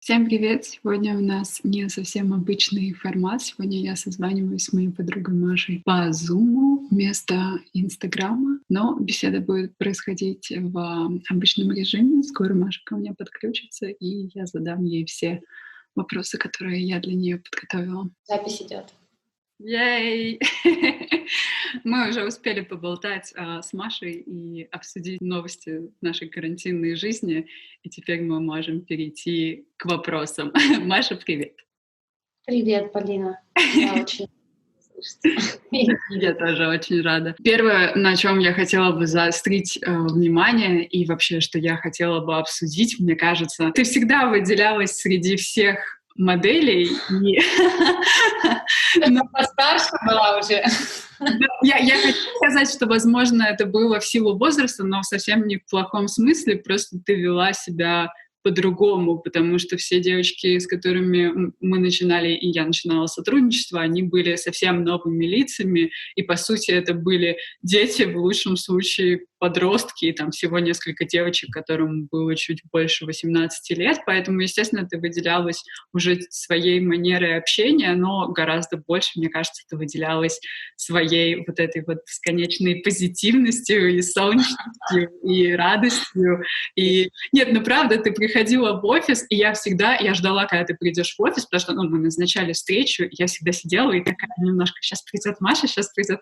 Всем привет! Сегодня у нас не совсем обычный формат. Сегодня я созваниваюсь с моей подругой Машей по Zoom вместо Инстаграма, но беседа будет происходить в обычном режиме. Скоро Маша ко мне подключится, и я задам ей все вопросы, которые я для нее подготовила. Запись идет. Ей! Мы уже успели поболтать с Машей и обсудить новости нашей карантинной жизни, и теперь мы можем перейти к вопросам. Маша, привет! Привет, Полина. Я очень слышать. Я тоже очень рада. Первое, на чем я хотела бы заострить внимание и вообще, что я хотела бы обсудить, мне кажется, ты всегда выделялась среди всех моделей. Постарше была уже. Я хочу сказать, что, возможно, это было в силу возраста, но совсем не в плохом смысле, просто ты вела себя по-другому, потому что все девочки, с которыми мы начинали, и я начинала сотрудничество, они были совсем новыми лицами, и, по сути, это были дети, в лучшем случае, подростки, и там всего несколько девочек, которым было чуть больше 18 лет, поэтому, естественно, ты выделялась уже своей манерой общения, но гораздо больше, мне кажется, ты выделялась своей вот этой вот бесконечной позитивностью и солнечностью, и радостью. И нет, ну правда, ты приходила в офис, и я ждала, когда ты придешь в офис, потому что мы назначали встречу, и я всегда сидела и такая немножко, сейчас придет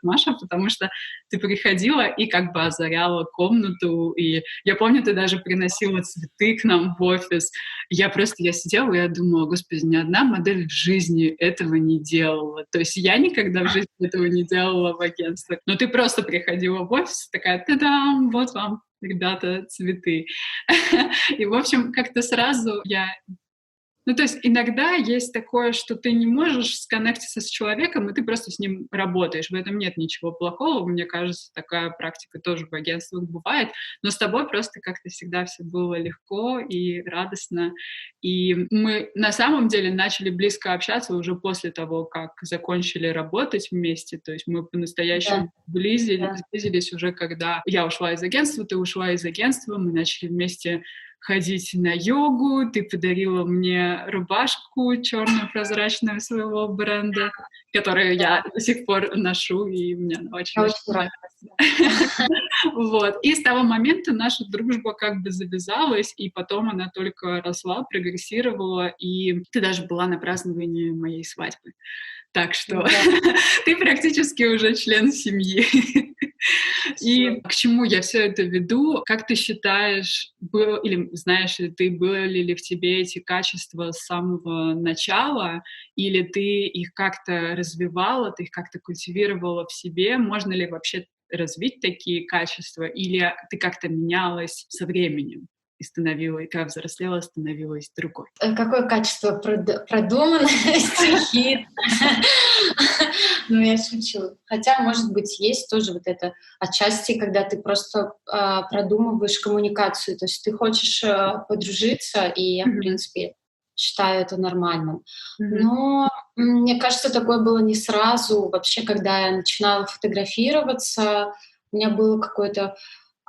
Маша, потому что ты приходила и как бы озаряла комнату, и я помню, ты даже приносила цветы к нам в офис. Я сидела, и я думала, господи, ни одна модель в жизни этого не делала. То есть я никогда в жизни этого не делала в агентствах. Но ты просто приходила в офис, такая, та-дам, вот вам, ребята, цветы. И, в общем, как-то сразу я... Ну, то есть иногда есть такое, что ты не можешь сконнектиться с человеком, и ты просто с ним работаешь. В этом нет ничего плохого. Мне кажется, такая практика тоже в агентствах бывает. Но с тобой просто как-то всегда все было легко и радостно. И мы на самом деле начали близко общаться уже после того, как закончили работать вместе. То есть мы по-настоящему сблизились уже, когда я ушла из агентства, ты ушла из агентства, мы начали вместе ходить на йогу, ты подарила мне рубашку черную прозрачную своего бренда, которую я до сих пор ношу, и мне она очень нравится. Вот. И с того момента наша дружба как бы завязалась, и потом она только росла, прогрессировала, и ты даже была на праздновании моей свадьбы. Так что ты практически уже член семьи. И к чему я все это веду? Как ты считаешь, или знаешь ли ты, были ли в тебе эти качества с самого начала, или ты их как-то развивала, ты их как-то культивировала в себе? Можно ли вообще развить такие качества, или ты как-то менялась со временем? И когда взрослела, становилась другой. Какое качество продуманности? Ну, я шучу. Хотя, может быть, есть тоже вот это отчасти, когда ты просто продумываешь коммуникацию. То есть ты хочешь подружиться, и я, в принципе, считаю это нормальным. Но мне кажется, такое было не сразу. Вообще, когда я начинала фотографироваться, у меня было какое-то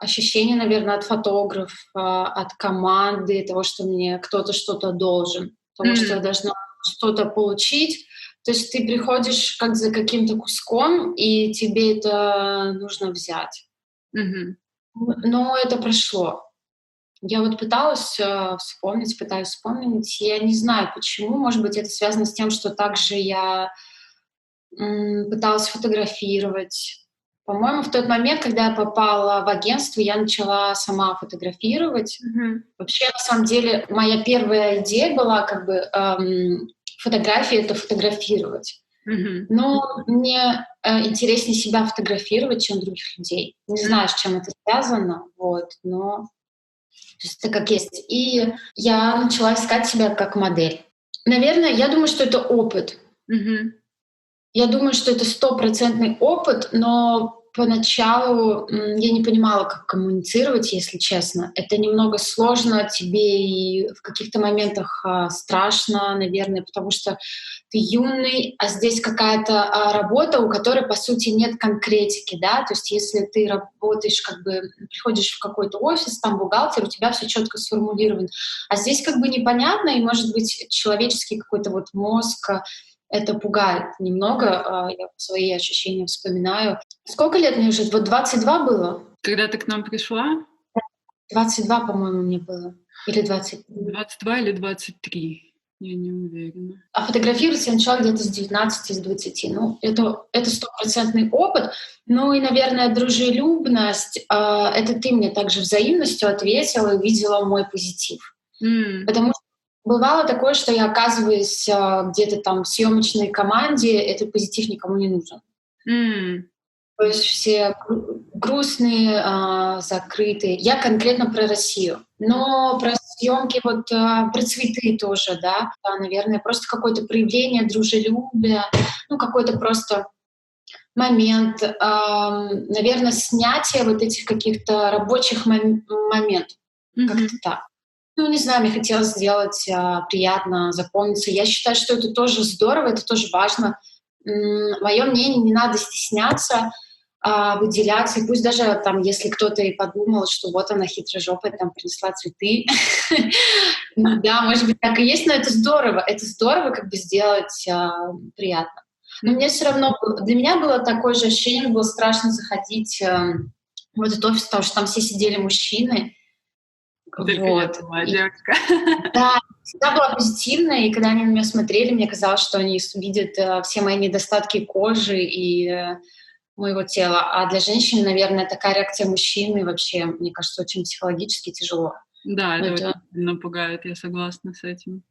ощущение, наверное, от фотографа, от команды, того, что мне кто-то что-то должен, того, что я должна что-то получить. То есть ты приходишь как за каким-то куском, и тебе это нужно взять. Но это прошло. Я вот пытаюсь вспомнить. Я не знаю, почему. Может быть, это связано с тем, что также я пыталась фотографировать. По-моему, в тот момент, когда я попала в агентство, я начала сама фотографировать. Вообще, на самом деле, моя первая идея была как бы фотография — это фотографировать. Но мне интереснее себя фотографировать, чем других людей. Не знаю, с чем это связано, но это как есть. И я начала искать себя как модель. Наверное, я думаю, что это опыт. Я думаю, что это 100% опыт, но Поначалу я не понимала, как коммуницировать, если честно. Это немного сложно, тебе и в каких-то моментах страшно, наверное, потому что ты юный, а здесь какая-то работа, у которой, по сути, нет конкретики, да, то есть если ты работаешь, как бы приходишь в какой-то офис, там бухгалтер, у тебя все четко сформулировано, а здесь как бы непонятно, и, может быть, человеческий какой-то вот мозг это пугает немного, я свои ощущения вспоминаю. Сколько лет мне уже? Вот 22 было? Когда ты к нам пришла? 22, по-моему, мне было. Или 20. 22 или 23, я не уверена. А фотографировать я начала где-то с 19, с 20. Ну, это стопроцентный опыт. Ну и, наверное, дружелюбность. Это ты мне также взаимностью ответила и увидела мой позитив. Потому что бывало такое, что я оказываюсь где-то там в съемочной команде, этот позитив никому не нужен. То есть все грустные, закрытые. Я конкретно про Россию. Но про съемки, вот про цветы тоже, да, наверное, просто какое-то проявление дружелюбия, ну, какой-то просто момент, наверное, снятие вот этих каких-то рабочих моментов. Как-то так. Ну, не знаю, мне хотелось сделать приятно, запомниться. Я считаю, что это тоже здорово, это тоже важно. Мое мнение, не надо стесняться, выделяться. И пусть даже там, если кто-то и подумал, что вот она хитрожопая, там принесла цветы. Да, может быть, так и есть, но это здорово. Это здорово как бы сделать приятно. Но мне все равно, для меня было такое же ощущение, было страшно заходить в этот офис, потому что там все сидели мужчины. Вот. Девочка. Да, всегда была позитивная, и когда они на меня смотрели, мне казалось, что они видят все мои недостатки кожи и моего тела. А для женщин, наверное, такая реакция мужчины вообще, мне кажется, очень психологически тяжело. Да, это очень сильно пугает, я согласна с этим.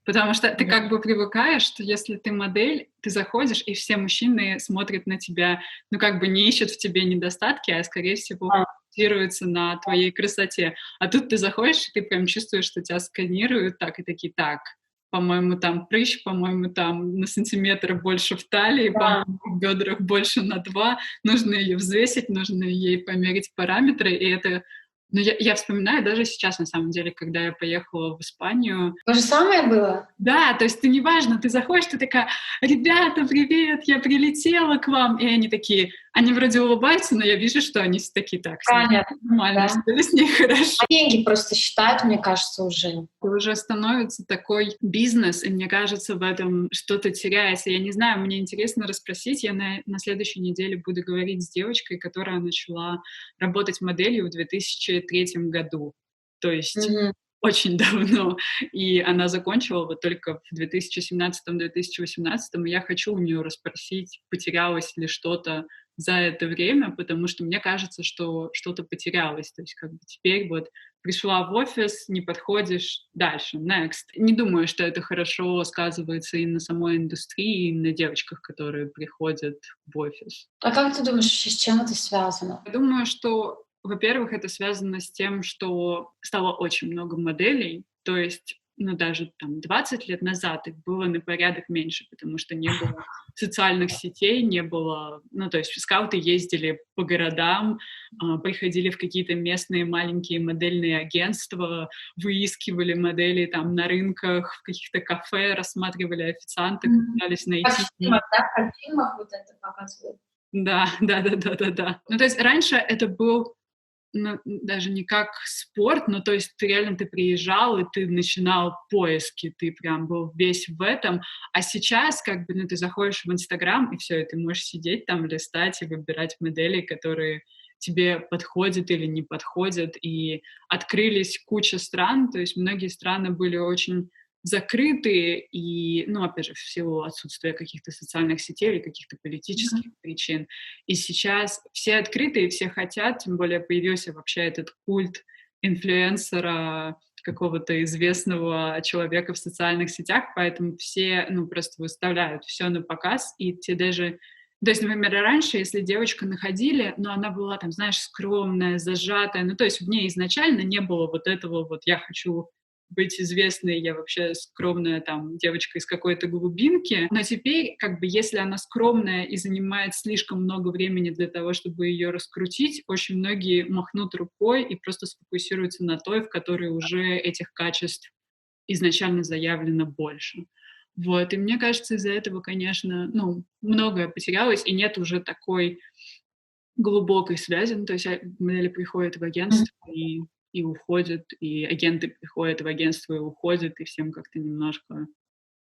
Потому что ты как бы привыкаешь, что если ты модель, ты заходишь, и все мужчины смотрят на тебя, ну как бы не ищут в тебе недостатки, а скорее всего фокусируются на твоей красоте. А тут ты заходишь, и ты прям чувствуешь, что тебя сканируют так и такие, так, по-моему, там прыщ, по-моему, там на сантиметр больше в талии, по-моему, в бедрах больше на 2. Нужно ее взвесить, нужно ей померить параметры, и это... Ну, я вспоминаю даже сейчас, на самом деле, когда я поехала в Испанию. То же самое было? Да, то есть ты неважно, ты заходишь, ты такая, ребята, привет, я прилетела к вам. И они такие, они вроде улыбаются, но я вижу, что они все такие, так, нормально, да. все с ней хорошо. Деньги просто считают, мне кажется, уже. Уже становится такой бизнес, и мне кажется, в этом что-то теряется. Я не знаю, мне интересно расспросить. Я на следующей неделе буду говорить с девочкой, которая начала работать моделью в 2003 году. То есть очень давно. И она закончила вот только в 2017-2018. И я хочу у нее расспросить, потерялось ли что-то за это время, потому что мне кажется, что что-то потерялось. То есть как бы теперь вот пришла в офис, не подходишь, дальше, next. Не думаю, что это хорошо сказывается и на самой индустрии, и на девочках, которые приходят в офис. А как ты думаешь, с чем это связано? Я думаю, что, во-первых, это связано с тем, что стало очень много моделей, то есть ну, даже там 20 лет назад их было на порядок меньше, потому что не было социальных сетей, не было... Ну, то есть скауты ездили по городам, приходили в какие-то местные маленькие модельные агентства, выискивали модели там на рынках, в каких-то кафе, рассматривали официанток, пытались найти... Как в фильмах, да? Как в фильмах вот это показывают. Да. Ну, то есть раньше это был ну, даже не как спорт, но то есть ты реально ты приезжал, и ты начинал поиски, ты прям был весь в этом, а сейчас как бы, ну, ты заходишь в Инстаграм, и все, и ты можешь сидеть там, листать и выбирать модели, которые тебе подходят или не подходят, и открылись куча стран, то есть многие страны были очень закрытые, и, ну, опять же, в силу отсутствия каких-то социальных сетей или каких-то политических причин. И сейчас все открытые, все хотят, тем более появился вообще этот культ инфлюенсера, какого-то известного человека в социальных сетях, поэтому все, ну, просто выставляют все на показ, и те даже... То есть, например, раньше, если девочку находили, но она была там, знаешь, скромная, зажатая, ну, то есть в ней изначально не было вот этого вот «я хочу быть известной, я вообще скромная там девочка из какой-то глубинки, но теперь, как бы, если она скромная и занимает слишком много времени для того, чтобы ее раскрутить, очень многие махнут рукой и просто сфокусируются на той, в которой уже этих качеств изначально заявлено больше. Вот, и мне кажется, из-за этого, конечно, ну, многое потерялось, и нет уже такой глубокой связи. Ну, то есть модели приходят в агентство и уходят, и агенты приходят в агентство и уходят, и всем как-то немножко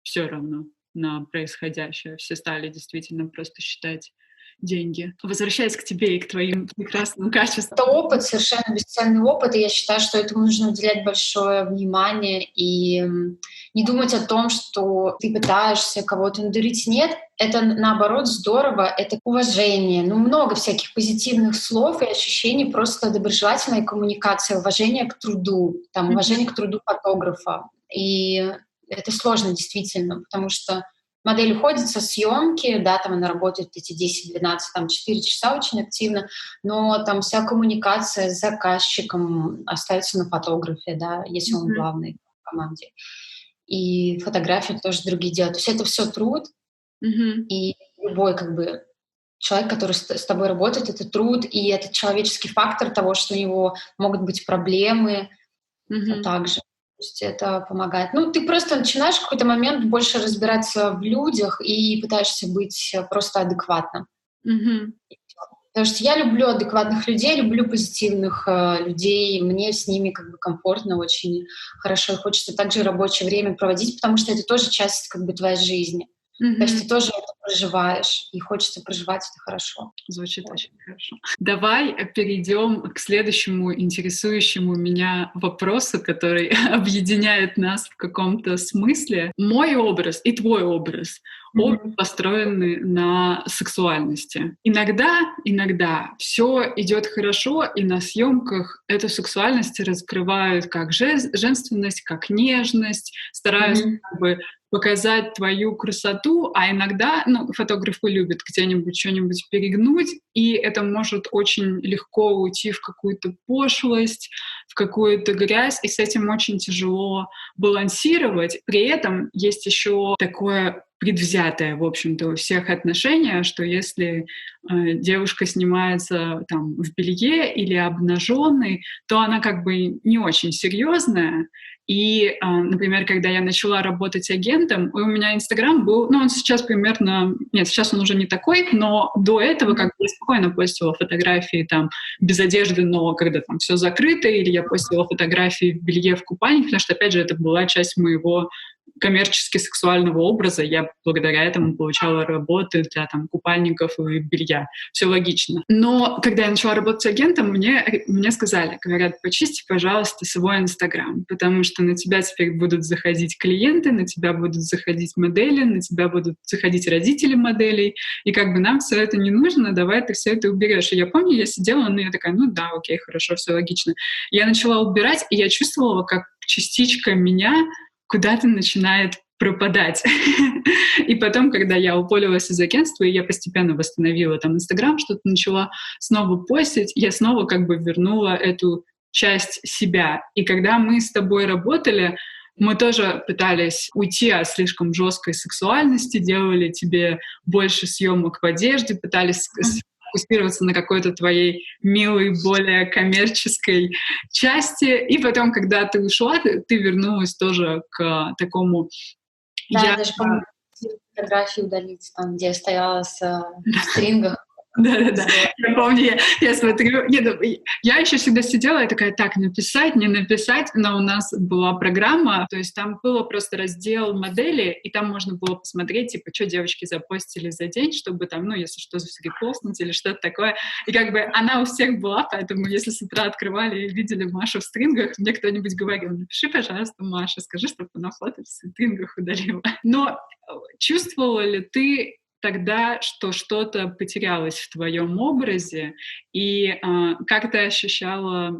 все равно на происходящее. Все стали действительно просто считать деньги. Возвращаясь к тебе и к твоим прекрасным качествам. Это опыт, совершенно бесценный опыт, и я считаю, что этому нужно уделять большое внимание и не думать о том, что ты пытаешься кого-то надурить. Нет, это наоборот здорово, это уважение. Ну, много всяких позитивных слов и ощущений, просто доброжелательная коммуникация, уважение к труду, там, уважение к труду фотографа. И это сложно действительно, потому что модель уходит со съемки, да, там она работает эти 10, 12, там 4 часа очень активно, но там вся коммуникация с заказчиком остается на фотографе, да, если он главный в команде. И фотографию тоже другие делают. То есть это все труд, и любой как бы человек, который с тобой работает, это труд, и это человеческий фактор того, что у него могут быть проблемы также. То есть это помогает. Ну, ты просто начинаешь в какой-то момент больше разбираться в людях и пытаешься быть просто адекватным. Потому что я люблю адекватных людей, люблю позитивных людей, мне с ними как бы комфортно, очень хорошо, и хочется также рабочее время проводить, потому что это тоже часть как бы твоей жизни. То есть ты тоже это проживаешь, и хочется проживать это хорошо. Звучит очень хорошо. Давай перейдем к следующему интересующему меня вопросу, который объединяет нас в каком-то смысле. Мой образ и твой образ построены на сексуальности. Иногда все идет хорошо, и на съемках эту сексуальность раскрывают как женственность, как нежность, стараются как бы показать твою красоту, а иногда, ну, фотографы любят где-нибудь что-нибудь перегнуть, и это может очень легко уйти в какую-то пошлость, в какую-то грязь, и с этим очень тяжело балансировать. При этом есть еще такое предвзятое, в общем-то, у всех отношение, что если девушка снимается там в белье или обнаженной, то она как бы не очень серьезная. И, например, когда я начала работать агентом, у меня Инстаграм был, ну, он сейчас примерно, нет, сейчас он уже не такой, но до этого как бы я спокойно постила фотографии там без одежды, но когда там все закрыто, или я постила фотографии в белье, в купальнике, потому что, опять же, это была часть моего коммерчески сексуального образа. Я благодаря этому получала работы для там купальников и белья. Все логично. Но когда я начала работать агентом, мне сказали, говорят, почисти, пожалуйста, свой Инстаграм, потому что на тебя теперь будут заходить клиенты, на тебя будут заходить модели, на тебя будут заходить родители моделей, и как бы нам все это не нужно, давай ты все это уберешь. И я помню, я сидела, ну я такая, ну да, окей, хорошо, все логично. Я начала убирать, и я чувствовала, как частичка меня куда-то начинает пропадать. И потом, когда я уволилась из агентства, и я постепенно восстановила там Инстаграм, что-то начала снова постить, я снова как бы вернула эту часть себя. И когда мы с тобой работали, мы тоже пытались уйти от слишком жесткой сексуальности, делали тебе больше съемок в одежде, пытались фокусироваться на какой-то твоей милой, более коммерческой части. И потом, когда ты ушла, ты вернулась тоже к такому... Да, я даже помню фотографии удалить, там, где я стояла в стрингах. Да-да-да, я помню, я смотрю, я еще всегда сидела и такая, так, написать, не написать, но у нас была программа, то есть там было просто раздел модели, и там можно было посмотреть, типа, что девочки запостили за день, чтобы там, ну, если что, репостнуть или что-то такое, и как бы она у всех была, поэтому если с утра открывали и видели Машу в стрингах, мне кто-нибудь говорил, напиши, пожалуйста, Маша, скажи, чтобы она фото в стрингах удалила. Но чувствовала ли ты тогда, что что-то потерялось в твоем образе, и как ты ощущала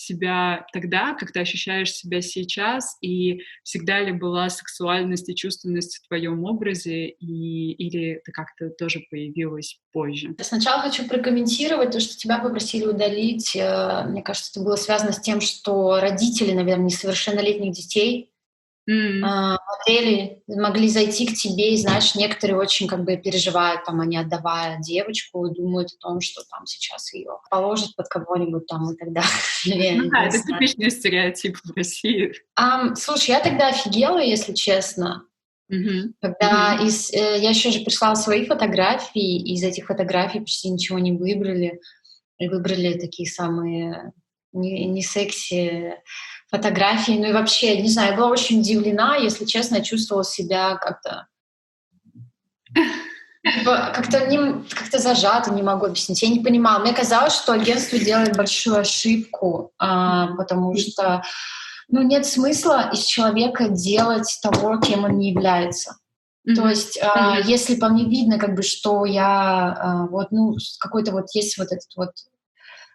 себя тогда, как ты ощущаешь себя сейчас, и всегда ли была сексуальность и чувственность в твоем образе, или это как-то тоже появилось позже? Сначала хочу прокомментировать то, что тебя попросили удалить. Мне кажется, это было связано с тем, что родители, наверное, несовершеннолетних детей модели могли зайти к тебе, и, знаешь, некоторые очень как бы переживают, там, они, отдавая девочку, думают о том, что там сейчас ее положат под кого-нибудь там и так далее. Ну да, это типичный стереотип в России. Слушай, я тогда офигела, если честно. Когда я еще же прислала свои фотографии, и из этих фотографий почти ничего не выбрали. И выбрали такие самые не секси фотографии. Ну и вообще, не знаю, я была очень удивлена, если честно, я чувствовала себя как-то как-то зажато, не могу объяснить. Я не понимала. Мне казалось, что агентство делает большую ошибку, потому что нет смысла из человека делать того, кем он не является. То есть, если по мне видно, как бы, что я какой-то вот есть вот этот вот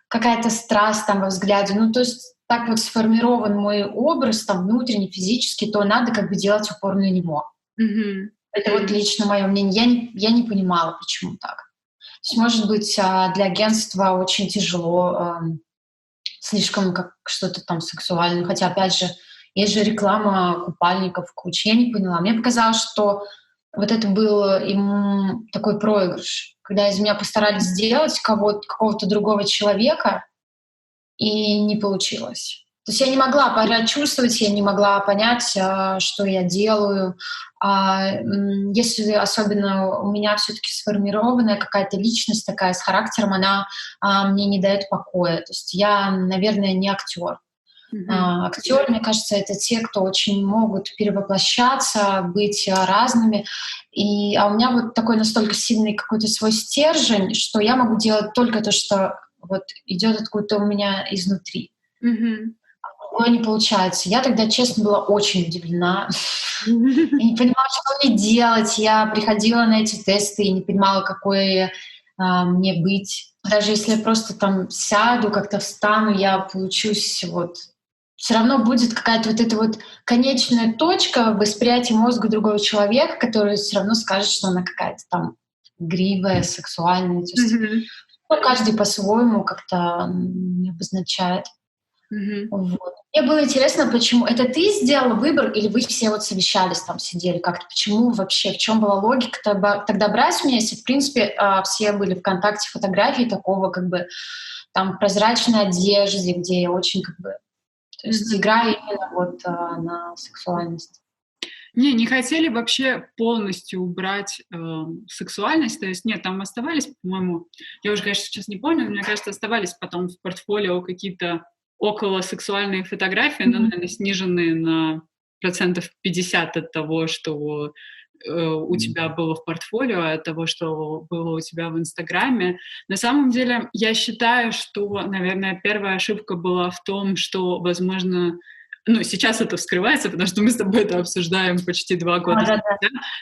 какая-то страсть там во взгляде, то есть так вот сформирован мой образ там внутренний, физически, то надо как бы делать упор на него. Это вот лично мое мнение. Я не понимала, почему так. То есть, может быть, для агентства очень тяжело слишком как что-то там сексуальное. Хотя, опять же, есть же реклама купальников куча. Я не поняла. Мне показалось, что вот это был им такой проигрыш, когда из меня постарались сделать какого-то другого человека, и не получилось. То есть я не могла прочувствовать, я не могла понять, что я делаю. Если особенно у меня все-таки сформированная какая-то личность такая с характером, она мне не дает покоя. То есть я, наверное, не актер. Актеры, мне кажется, это те, кто очень могут перевоплощаться, быть разными. А у меня вот такой настолько сильный какой-то свой стержень, что я могу делать только то, что вот идет откуда-то у меня изнутри. Другое не получается. Я тогда, честно, была очень удивлена. Я не понимала, что мне делать. Я приходила на эти тесты и не понимала, какой мне быть. Даже если я просто там сяду, как-то встану, я получусь вот... Все равно будет какая-то вот эта вот конечная точка восприятия мозга другого человека, который все равно скажет, что она какая-то там игривая, сексуальная. То есть, каждый по-своему как-то обозначает. Вот. Мне было интересно, почему это ты сделала выбор, или вы все вот совещались, там сидели как-то? Почему вообще? В чем была логика тогда брать меня, если, в принципе, все были в контакте фотографии такого как бы там прозрачной одежде, где я очень как бы... То есть играю именно вот на сексуальность. Не хотели вообще полностью убрать сексуальность, то есть нет, там оставались, по-моему, я уже, конечно, сейчас не помню, но мне кажется, оставались потом в портфолио какие-то околосексуальные фотографии, но, наверное, сниженные на 50% от того, что у тебя было в портфолио, от того, что было у тебя в Инстаграме. На самом деле, я считаю, что, наверное, первая ошибка была в том, что, возможно, сейчас это вскрывается, потому что мы с тобой это обсуждаем почти 2 года назад,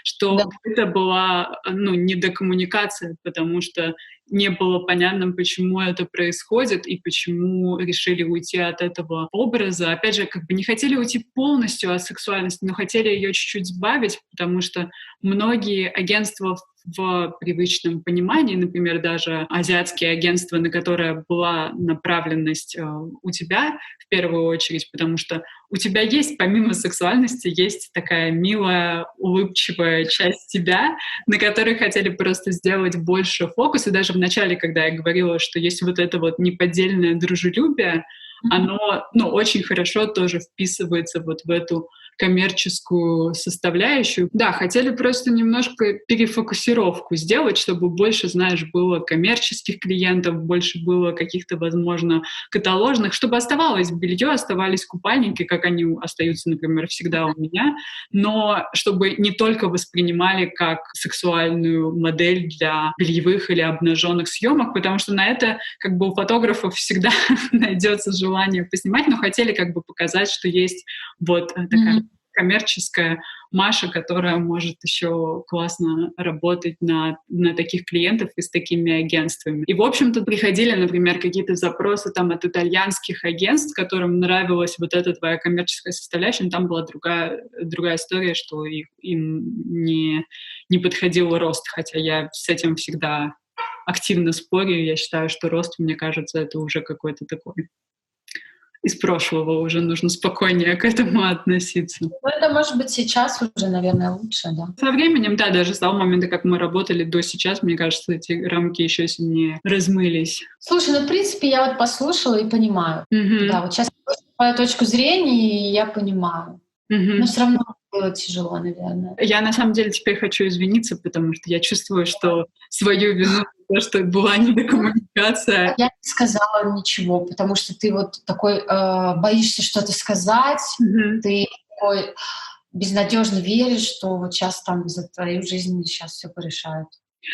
что это была, недокоммуникация, потому что не было понятно, почему это происходит и почему решили уйти от этого образа. Опять же, как бы не хотели уйти полностью от сексуальности, но хотели ее чуть-чуть сбавить, потому что многие агентства в привычном понимании, например, даже азиатские агентства, на которые была направленность у тебя в первую очередь, потому что у тебя есть, помимо сексуальности, есть такая милая, улыбчивая часть тебя, на которой хотели просто сделать больше фокус. И даже в начале, когда я говорила, что есть вот это вот неподдельное дружелюбие, оно, очень хорошо тоже вписывается вот в эту коммерческую составляющую. Да, хотели просто немножко перефокусировку сделать, чтобы больше, знаешь, было коммерческих клиентов, больше было каких-то, возможно, каталожных, чтобы оставалось белье, оставались купальники, как они остаются, например, всегда у меня, но чтобы не только воспринимали как сексуальную модель для бельевых или обнаженных съемок, потому что на это как бы у фотографов всегда найдется желание поснимать, но хотели как бы показать, что есть вот такая коммерческая Маша, которая может еще классно работать на таких клиентов и с такими агентствами. И, в общем-то, приходили, например, какие-то запросы там от итальянских агентств, которым нравилась вот эта твоя коммерческая составляющая, но там была другая история, что им не подходил рост, хотя я с этим всегда активно спорю. Я считаю, что рост, мне кажется, это уже какой-то такой из прошлого, уже нужно спокойнее к этому относиться. Ну, это может быть сейчас уже, наверное, лучше, да. Со временем, да, даже с того момента, как мы работали до сейчас, мне кажется, эти рамки еще сильнее размылись. Слушай, ну, в принципе, я вот послушала и понимаю. Да, вот сейчас твою точку зрения, и я понимаю. Но все равно было тяжело, наверное. Я, на самом деле, теперь хочу извиниться, потому что я чувствую, что свою вину, то, что была недокоммуникация. Я не сказала ничего, потому что ты вот такой боишься что-то сказать, ты такой безнадежно веришь, что вот сейчас там за твою жизнь сейчас все порешают.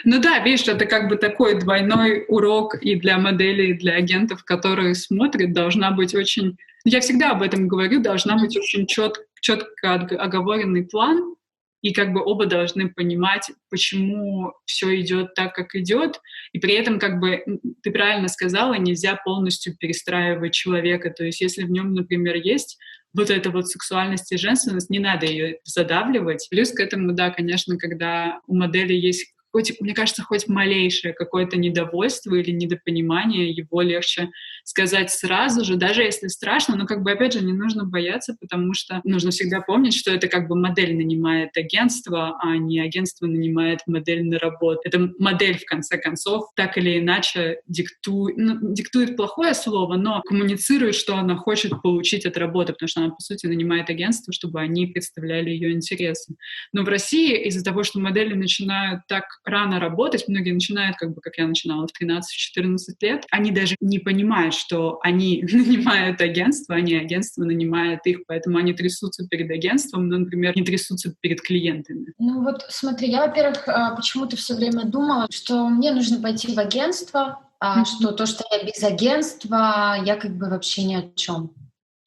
Ну да, видишь, это как бы такой двойной урок и для моделей, и для агентов, которые смотрят, должна быть очень... Я всегда об этом говорю, должна быть очень четко оговоренный план, и как бы оба должны понимать, почему все идет так, как идет, и при этом, как бы, ты правильно сказала, нельзя полностью перестраивать человека, то есть если в нем, например, есть вот эта вот сексуальность и женственность, не надо ее задавливать. Плюс к этому, да, конечно, когда у модели есть мне кажется, хоть малейшее какое-то недовольство или недопонимание, его легче сказать сразу же, даже если страшно, но как бы, опять же, не нужно бояться, потому что нужно всегда помнить, что это как бы модель нанимает агентство, а не агентство нанимает модель на работу. Это модель, в конце концов, так или иначе диктует плохое слово, но коммуницирует, что она хочет получить от работы, потому что она, по сути, нанимает агентство, чтобы они представляли ее интересы. Но в России из-за того, что модели начинают так рано работать, многие начинают, как бы, как я начинала, в 13-14 лет, они даже не понимают, что они нанимают агентство, а не агентство нанимает их, поэтому они трясутся перед агентством, но, например, не трясутся перед клиентами. Ну вот смотри, я, во-первых, почему-то все время думала, что мне нужно пойти в агентство, что то, что я без агентства, я как бы вообще ни о чем.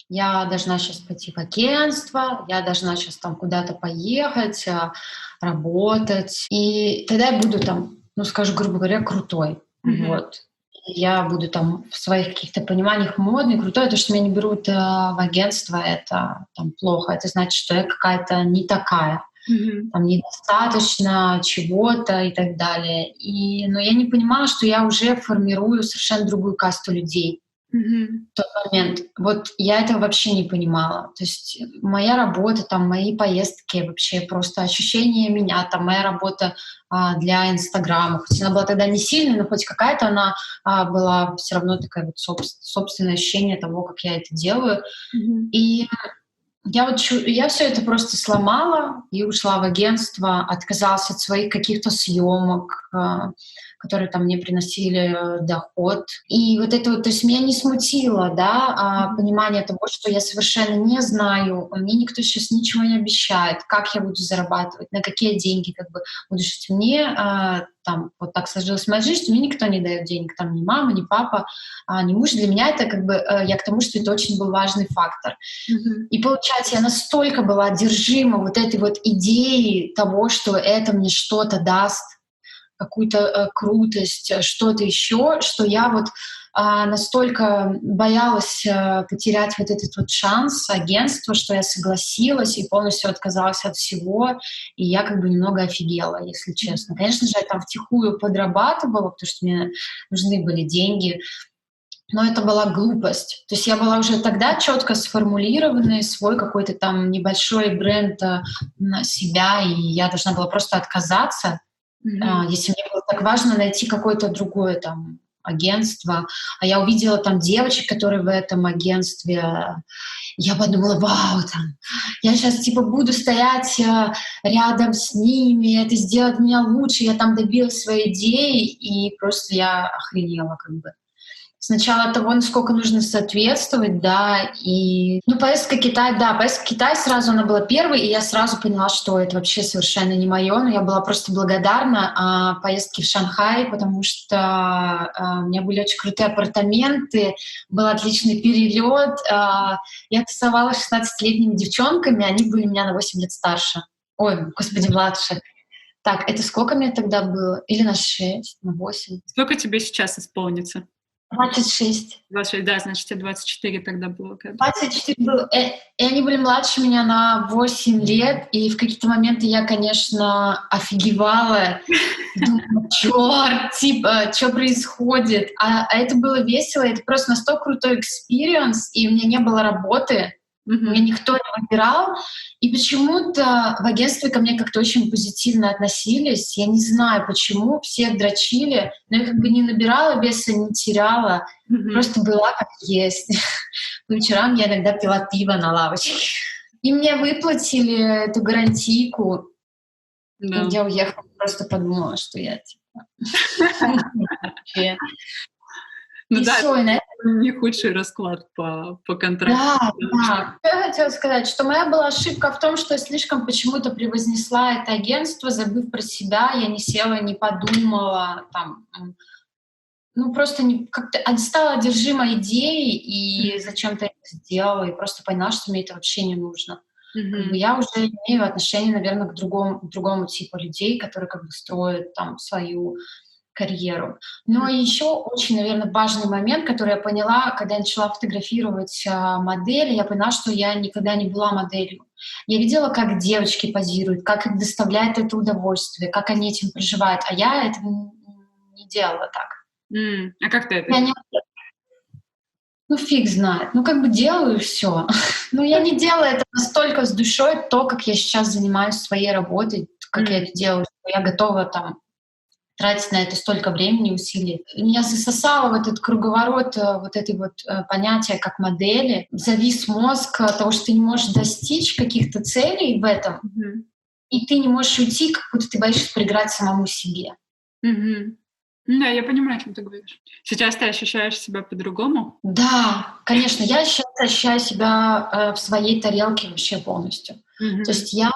Я должна сейчас пойти в агентство, я должна сейчас там куда-то поехать, работать. И тогда я буду там, ну, скажу, грубо говоря, крутой. Вот. Я буду там в своих каких-то пониманиях модной, крутой. То, что меня не берут в агентство, это там плохо. Это значит, что я какая-то не такая. Там недостаточно чего-то и так далее. Но я не понимала, что я уже формирую совершенно другую касту людей. В тот момент. Вот я этого вообще не понимала. То есть моя работа, там, мои поездки, вообще просто ощущение меня, там, моя работа для Инстаграма. Хоть она была тогда не сильная, но хоть какая-то она была все равно такая вот собственное ощущение того, как я это делаю. И я все это просто сломала и ушла в агентство, отказалась от своих каких-то съемок, которые там мне приносили доход. И вот это вот, то есть меня не смутило, да, понимание того, что я совершенно не знаю, мне никто сейчас ничего не обещает, как я буду зарабатывать, на какие деньги как бы буду жить. Мне там вот так сложилась моя жизнь, что мне никто не дает денег, там ни мама, ни папа, ни муж. Для меня это как бы, я к тому, что это очень был важный фактор. И получается, я настолько была одержима вот этой вот идеей того, что это мне что-то даст, какую-то крутость, что-то еще, что я вот настолько боялась потерять вот этот вот шанс агентства, что я согласилась и полностью отказалась от всего, и я как бы немного офигела, если честно. Конечно же, я там втихую подрабатывала, потому что мне нужны были деньги, но это была глупость. То есть я была уже тогда четко сформулированный свой какой-то там небольшой бренд на себя, и я должна была просто отказаться, если мне было так важно найти какое-то другое там агентство. А я увидела там девочек, которые в этом агентстве. Я подумала, вау, там, я сейчас типа буду стоять рядом с ними, это сделает меня лучше, я там добилась своей идеи, и просто я охренела как бы. сначала того, насколько нужно соответствовать, да, и... Ну, поездка в Китай, да, поездка в Китай сразу она была первой, и я сразу поняла, что это вообще совершенно не мое, но я была просто благодарна поездке в Шанхай, потому что у меня были очень крутые апартаменты, был отличный перелет, я тусовалась с 16-летними девчонками, они были меня на 8 лет старше. Ой, господи, младше. Так, это сколько мне тогда было? Или на 6, на 8? Сколько тебе сейчас исполнится? 26. 26, да, значит, тебе 24 тогда было. 24 было. И они были младше меня на 8 лет, и в какие-то моменты я, конечно, офигевала. Думала, чёрт, типа, что происходит? А это было весело, это просто настолько крутой экспириенс, и у меня не было работы, меня никто не выбирал, и почему-то в агентстве ко мне как-то очень позитивно относились. Я не знаю, почему, всех дрочили, но я как бы не набирала веса, не теряла, просто была как есть. По вечерам я иногда пила пиво на лавочке. И мне выплатили эту гарантийку. Да. Я уехала, просто подумала, что я типа... Ну и да, всё, и на не худший расклад по контракту. Да. Что я хотела сказать, что моя была ошибка в том, что я слишком почему-то превознесла это агентство, забыв про себя, я не села, не подумала, там, ну просто как-то стала одержима идеей и зачем-то это сделала, и просто поняла, что мне это вообще не нужно. Как бы я уже имею отношение, наверное, к другому типу людей, которые как бы строят там свою карьеру. Но еще очень, наверное, важный момент, который я поняла, когда я начала фотографировать модели, я поняла, что я никогда не была моделью. Я видела, как девочки позируют, как их доставляет это удовольствие, как они этим проживают, а я этого не делала так. А как ты это? Ну, фиг знает. Ну, как бы делаю все. Но я не делаю это настолько с душой, то, как я сейчас занимаюсь своей работой, как я это делаю, что я готова там тратить на это столько времени, усилий. Меня засосало в этот круговорот вот этой вот понятия как модели. Завис мозг того, что ты не можешь достичь каких-то целей в этом, и ты не можешь уйти, как будто ты боишься проиграть самому себе. Да, я понимаю, о чем ты говоришь. Сейчас ты ощущаешь себя по-другому? Да, конечно. Я сейчас ощущаю себя в своей тарелке вообще полностью. То есть я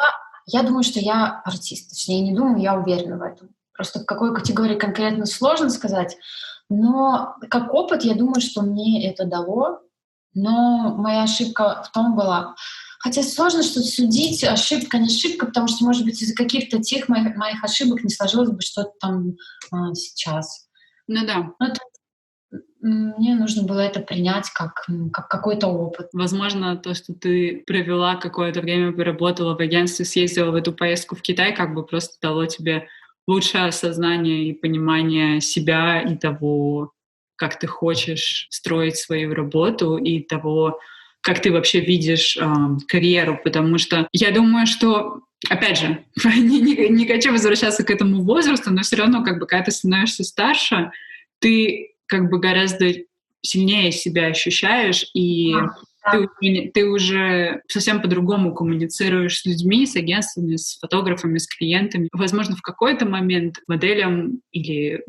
думаю, что я артист. Точнее, не думаю, я уверена в этом. Просто в какой категории конкретно сложно сказать. Но как опыт, я думаю, что мне это дало. Но моя ошибка в том была... Хотя сложно что-то судить. Ошибка, не ошибка, потому что, может быть, из-за каких-то тех моих ошибок не сложилось бы что-то там сейчас. Ну да. Мне нужно было это принять как какой-то опыт. Возможно, то, что ты провела какое-то время, поработала в агентстве, съездила в эту поездку в Китай, как бы просто дало тебе лучшее осознание и понимание себя и того, как ты хочешь строить свою работу, и того, как ты вообще видишь карьеру. Потому что я думаю, что, опять же, не хочу возвращаться к этому возрасту, но все равно, как бы, когда ты становишься старше, ты как бы гораздо сильнее себя ощущаешь, и ты уже совсем по-другому коммуницируешь с людьми, с агентствами, с фотографами, с клиентами. Возможно, в какой-то момент моделям или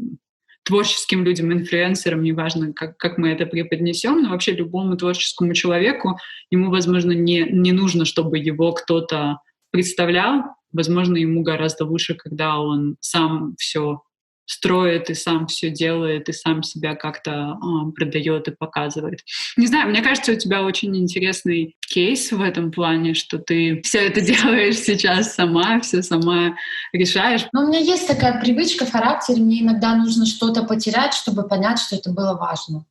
творческим людям, инфлюенсерам, неважно, как мы это преподнесем, но вообще любому творческому человеку, ему, возможно, не нужно, чтобы его кто-то представлял. Возможно, ему гораздо лучше, когда он сам все строит и сам все делает, и сам себя как-то продает и показывает. Не знаю, мне кажется, у тебя очень интересный кейс в этом плане, что ты все это делаешь сейчас сама, все сама решаешь. Но у меня есть такая привычка в характере, мне иногда нужно что-то потерять, чтобы понять, что это было важно.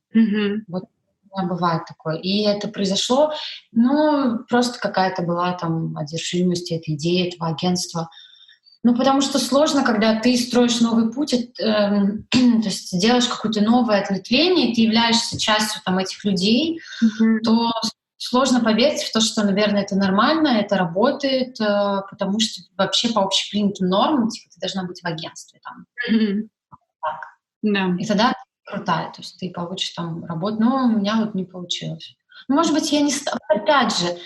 Вот у меня бывает такое. И это произошло, ну, просто какая-то была там одержимость этой идеи, этого агентства. Ну, потому что сложно, когда ты строишь новый путь, то есть делаешь какое-то новое ответвление, ты являешься частью там этих людей, то сложно поверить в то, что, наверное, это нормально, это работает, потому что вообще по общепринятым нормам типа, ты должна быть в агентстве. Там. Так. Да. И тогда ты крутая, то есть ты получишь там работу. Но у меня вот не получилось. Может быть, опять же,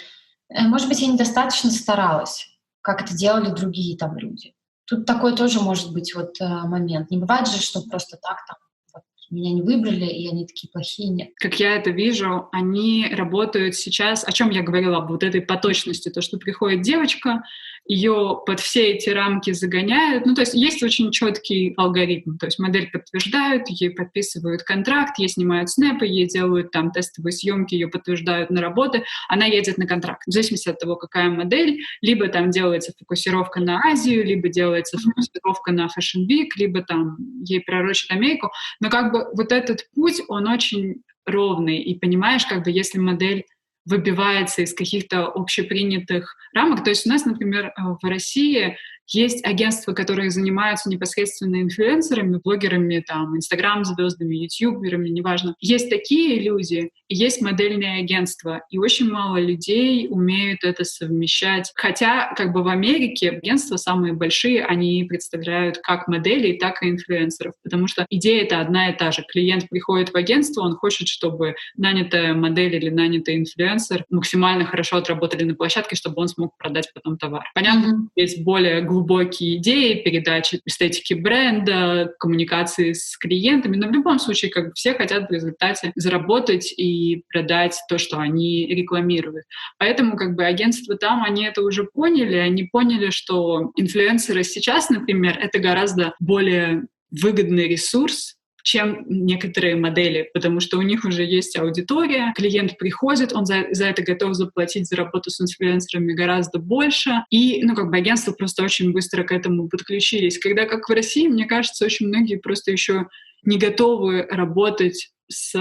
может быть, я недостаточно старалась, как это делали другие там люди. Тут такой тоже может быть вот момент. Не бывает же, что просто так там вот, меня не выбрали, и они такие плохие. Нет. Как я это вижу, они работают сейчас, о чем я говорила, об вот этой поточности, то, что приходит девочка, ее под все эти рамки загоняют. Ну, то есть есть очень четкий алгоритм. То есть модель подтверждают, ей подписывают контракт, ей снимают снэпы, ей делают там тестовые съемки, ее подтверждают на работы, она едет на контракт. В зависимости от того, какая модель, либо там делается фокусировка на Азию, либо делается фокусировка на Fashion Week, либо там ей пророчат Америку. Но как бы вот этот путь, он очень ровный. И понимаешь, как бы если модель выбивается из каких-то общепринятых рамок. То есть у нас, например, в России есть агентства, которые занимаются непосредственно инфлюенсерами, блогерами, там, инстаграм-звездами, ютуберами, неважно. Есть такие люди, и есть модельные агентства, и очень мало людей умеют это совмещать. Хотя, как бы в Америке агентства самые большие, они представляют как моделей, так и инфлюенсеров, потому что идея это одна и та же. Клиент приходит в агентство, он хочет, чтобы нанятая модель или нанятый инфлюенсер максимально хорошо отработали на площадке, чтобы он смог продать потом товар. Понятно, есть более глубокие идеи, передачи эстетики бренда, коммуникации с клиентами, но в любом случае как бы все хотят в результате заработать и продать то, что они рекламируют. Поэтому как бы агентства там, они это уже поняли, они поняли, что инфлюенсеры сейчас, например, это гораздо более выгодный ресурс, чем некоторые модели, потому что у них уже есть аудитория, клиент приходит, он за это готов заплатить за работу с инфлюенсерами гораздо больше, и, ну, как бы агентства просто очень быстро к этому подключились. Когда, как в России, мне кажется, очень многие просто еще не готовы работать с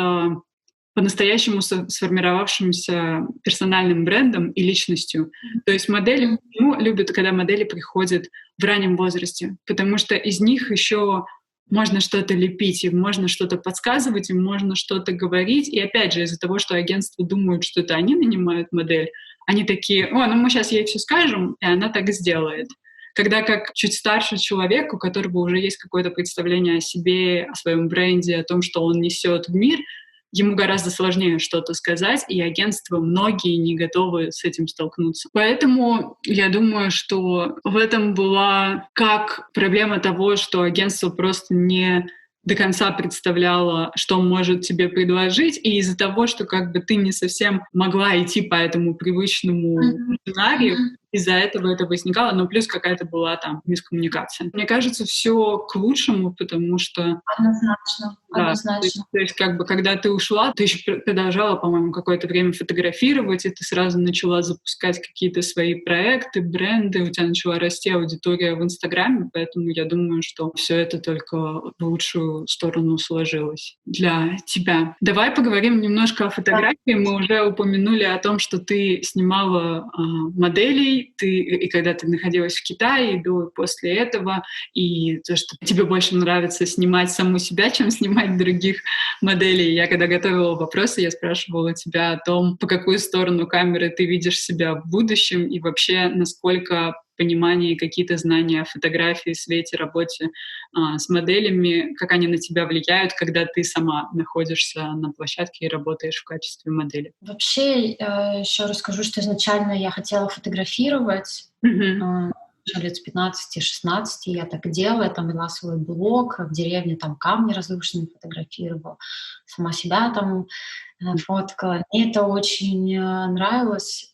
по-настоящему сформировавшимся персональным брендом и личностью. То есть модели, любят, когда модели приходят в раннем возрасте, потому что из них еще можно что-то лепить, им можно что-то подсказывать, им можно что-то говорить. И опять же, из-за того, что агентства думают, что это они нанимают модель, они такие: о, ну мы сейчас ей все скажем, и она так сделает. Когда как чуть старше человек, у которого уже есть какое-то представление о себе, о своем бренде, о том, что он несет в мир, ему гораздо сложнее что-то сказать, и агентства многие не готовы с этим столкнуться. Поэтому я думаю, что в этом была как проблема того, что агентство просто не до конца представляла, что может тебе предложить, и из-за того, что как бы ты не совсем могла идти по этому привычному сценарию, из-за этого это возникало, но плюс какая-то была там мискоммуникация. Мне кажется, все к лучшему, потому что... Однозначно, Да, однозначно. то есть как бы когда ты ушла, ты еще продолжала, по-моему, какое-то время фотографировать, и ты сразу начала запускать какие-то свои проекты, бренды, у тебя начала расти аудитория в Инстаграме, поэтому я думаю, что все это только в лучшую сторону сложилось для тебя. Давай поговорим немножко о фотографии. Мы уже упомянули о том, что ты снимала моделей, и когда ты находилась в Китае, и до и после этого, и то, что тебе больше нравится снимать саму себя, чем снимать других моделей. Я когда готовила вопросы, я спрашивала тебя о том, по какую сторону камеры ты видишь себя в будущем, и вообще насколько понимание и какие-то знания о фотографии, свете, работе с моделями, как они на тебя влияют, когда ты сама находишься на площадке и работаешь в качестве модели. Вообще, еще расскажу, что изначально я хотела фотографировать. Лет с 15-16 я так и делала, я там вела свой блог, в деревне там камни разрушенные фотографировала, сама себя там фоткала. Мне это очень нравилось.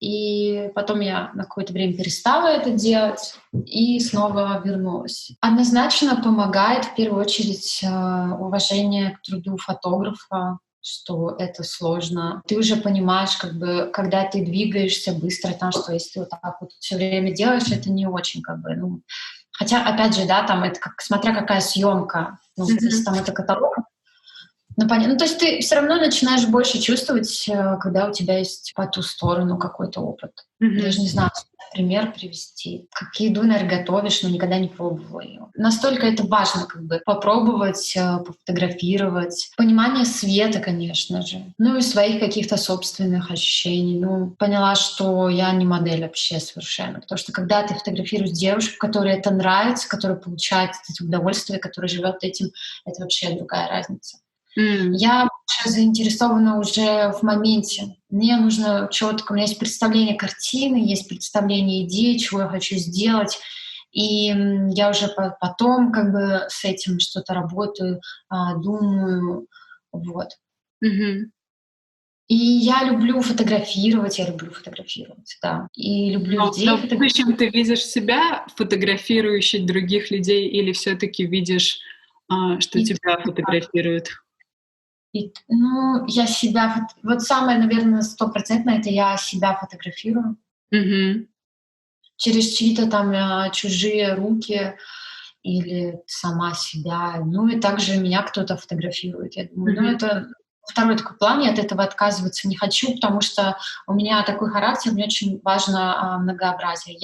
И потом я на какое-то время перестала это делать и снова вернулась. Однозначно помогает в первую очередь уважение к труду фотографа, что это сложно. Ты уже понимаешь, как бы, когда ты двигаешься быстро, там, что если ты вот так вот все время делаешь, это не очень как бы, ну... Хотя, опять же, да, там это как, смотря какая съемка, ну, если там это каталог, ну, понятно. Ну, то есть ты все равно начинаешь больше чувствовать, когда у тебя есть по ту сторону какой-то опыт. Я даже не знаю, пример привести. Как еду, наверное, готовишь, но никогда не пробовала ее. Настолько это важно, как бы, попробовать, пофотографировать. Понимание света, конечно же. Ну и своих каких-то собственных ощущений. Ну, поняла, что я не модель вообще совершенно. Потому что когда ты фотографируешь девушку, которой это нравится, которая получает это удовольствие, которая живет этим, это вообще другая разница. Я больше заинтересована уже в моменте. Мне нужно четко, у меня есть представление картины, есть представление идеи, чего я хочу сделать. И я уже потом как бы с этим что-то работаю, думаю, вот. Мгм. И я люблю фотографировать, да. И люблю Но людей в будущем фотографировать. ты видишь себя фотографирующей других людей или все таки видишь, что И тебя фотографируют? ну, я себя вот самое, наверное, стопроцентное — это я себя фотографирую Мгм. через чьи-то там, чужие руки или сама себя. Ну и также меня кто-то фотографирует. Я думаю, ну Мгм. это второй такой план, я от этого отказываться не хочу, потому что у меня такой характер, мне очень важно, многообразие.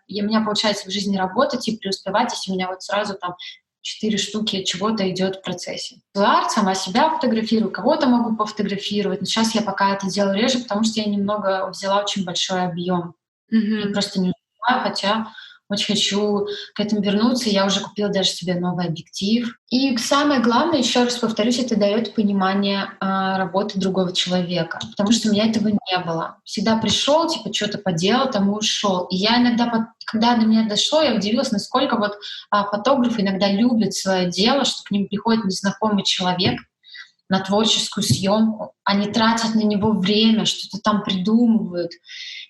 У меня получается в жизни работать и преуспевать, если у меня вот сразу там 4 штуки чего-то идет в процессе. Арт, сама себя фотографирую, кого-то могу пофотографировать, но сейчас я пока это делаю реже, потому что я немного взяла очень большой объем и Мгм. просто не успеваю, хотя очень хочу к этому вернуться. Я уже купила даже себе новый объектив. И самое главное, еще раз повторюсь, это дает понимание работы другого человека, потому что у меня этого не было. Всегда пришел, типа что-то поделал, там и ушел. И я иногда, когда до меня дошло, я удивилась, насколько вот фотографы иногда любят свое дело, что к ним приходит незнакомый человек на творческую съемку, они тратят на него время, что-то там придумывают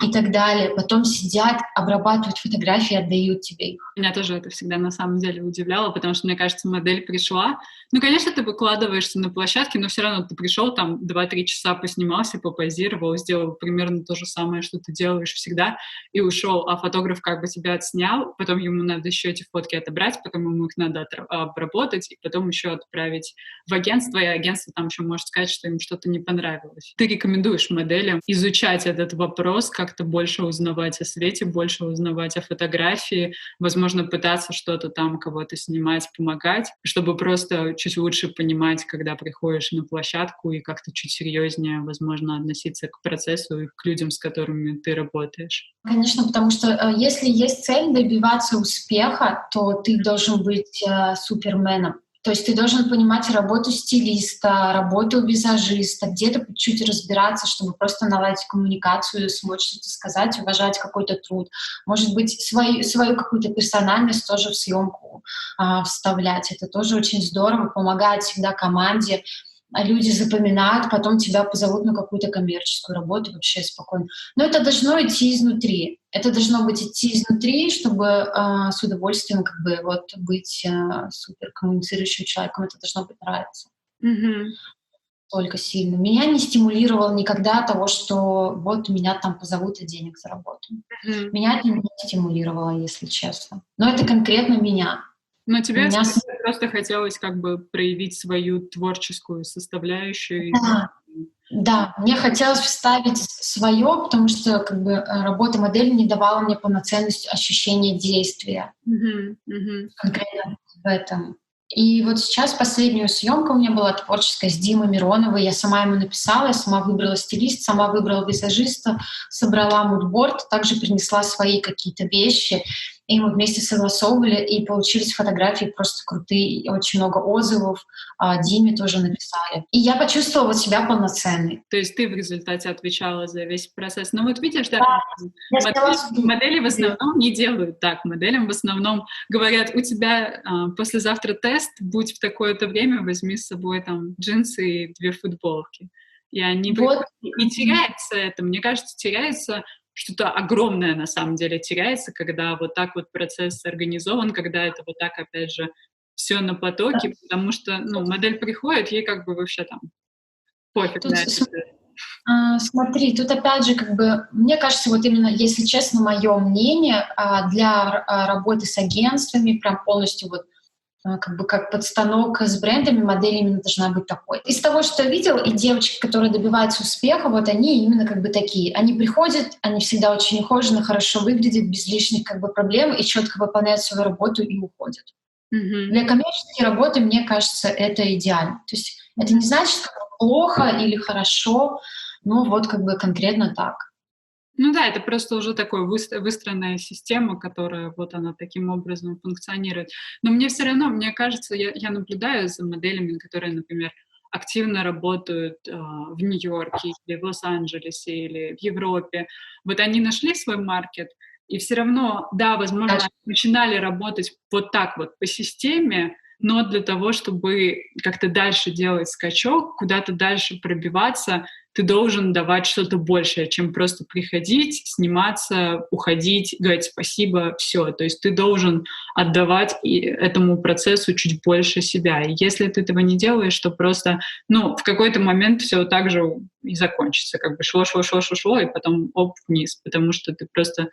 и так далее. Потом сидят, обрабатывают фотографии, отдают тебе их. Меня тоже это всегда на самом деле удивляло, потому что, мне кажется, модель пришла. Ну, конечно, ты выкладываешься на площадке, но все равно ты пришел, там 2-3 часа поснимался, попозировал, сделал примерно то же самое, что ты делаешь всегда, и ушел. А фотограф как бы тебя отснял, потом ему надо еще эти фотки отобрать, потом ему их надо обработать, и потом еще отправить в агентство, и агентство там еще может сказать, что им что-то не понравилось. Ты рекомендуешь моделям изучать этот вопрос, как-то больше узнавать о свете, больше узнавать о фотографии, возможно, пытаться что-то там, кого-то снимать, помогать, чтобы просто чуть лучше понимать, когда приходишь на площадку и как-то чуть серьезнее, возможно, относиться к процессу и к людям, с которыми ты работаешь. Конечно, потому что если есть цель добиваться успеха, то ты должен быть суперменом. То есть ты должен понимать работу стилиста, работу визажиста, где-то чуть разбираться, чтобы просто наладить коммуникацию, смочь что-то сказать, уважать какой-то труд. Может быть, свою какую-то персональность тоже в съемку вставлять. Это тоже очень здорово, помогает всегда команде. Люди запоминают, потом тебя позовут на какую-то коммерческую работу вообще спокойно. Но это должно идти изнутри. Это должно быть идти изнутри, чтобы с удовольствием как бы вот быть супер коммуницирующим человеком. Это должно быть нравиться Мгм. только сильно. Меня не стимулировало никогда того, что вот меня там позовут и денег заработаю. Мгм. Меня это не стимулировало, если честно. Но это конкретно меня. Но тебе Меня скорее просто хотелось как бы проявить свою творческую составляющую. да, да, мне хотелось вставить свое, потому что как бы работа модели не давала мне полноценность ощущения действия Мгм. Мгм. конкретно в этом. И вот сейчас последняя съемка у меня была творческая с Димой Мироновой. Я сама ему написала, я сама выбрала стилист, сама выбрала визажиста, собрала мудборд, также принесла свои какие-то вещи. И мы вместе согласовывали, и получились фотографии просто крутые, и очень много отзывов. Диме тоже написали. И я почувствовала себя полноценной. То есть ты в результате отвечала за весь процесс. Ну вот видишь, да, Да, я сняла модели в основном не делают так. Моделям в основном говорят: у тебя послезавтра тест, будь в такое-то время, возьми с собой там джинсы и 2 футболки. И они вот. приходят, и теряется это. Мне кажется, теряется что-то огромное на самом деле теряется, когда вот так вот процесс организован, когда это вот так, опять же, все на потоке, потому что, ну, модель приходит, ей как бы вообще там пофиг Тут на это всё. смотри, тут опять же, как бы, мне кажется, вот именно, если честно, мое мнение, для работы с агентствами, прям полностью вот как бы как подстановка с брендами, модель именно должна быть такой. Из того, что я видела, и девочки, которые добиваются успеха, вот они именно как бы такие. Они приходят, они всегда очень ухоженно, хорошо выглядят, без лишних как бы проблем и четко выполняют свою работу и уходят. Мгм. Для коммерческой работы, мне кажется, это идеально. То есть это Мгм. не значит, что плохо или хорошо, но вот как бы конкретно так. Ну да, это просто уже такой выстроенная система, которая вот она таким образом функционирует. Но мне все равно, мне кажется, я наблюдаю за моделями, которые, например, активно работают в Нью-Йорке или в Лос-Анджелесе или в Европе. Вот они нашли свой маркет, И все равно, да, возможно, начинали работать вот так вот по системе, но для того, чтобы как-то дальше делать скачок, куда-то дальше пробиваться, ты должен давать что-то большее, чем просто приходить, сниматься, уходить, говорить спасибо, все. То есть ты должен отдавать этому процессу чуть больше себя. И если ты этого не делаешь, то просто, в какой-то момент все так же и закончится. Как бы шло, и потом вниз, потому что ты просто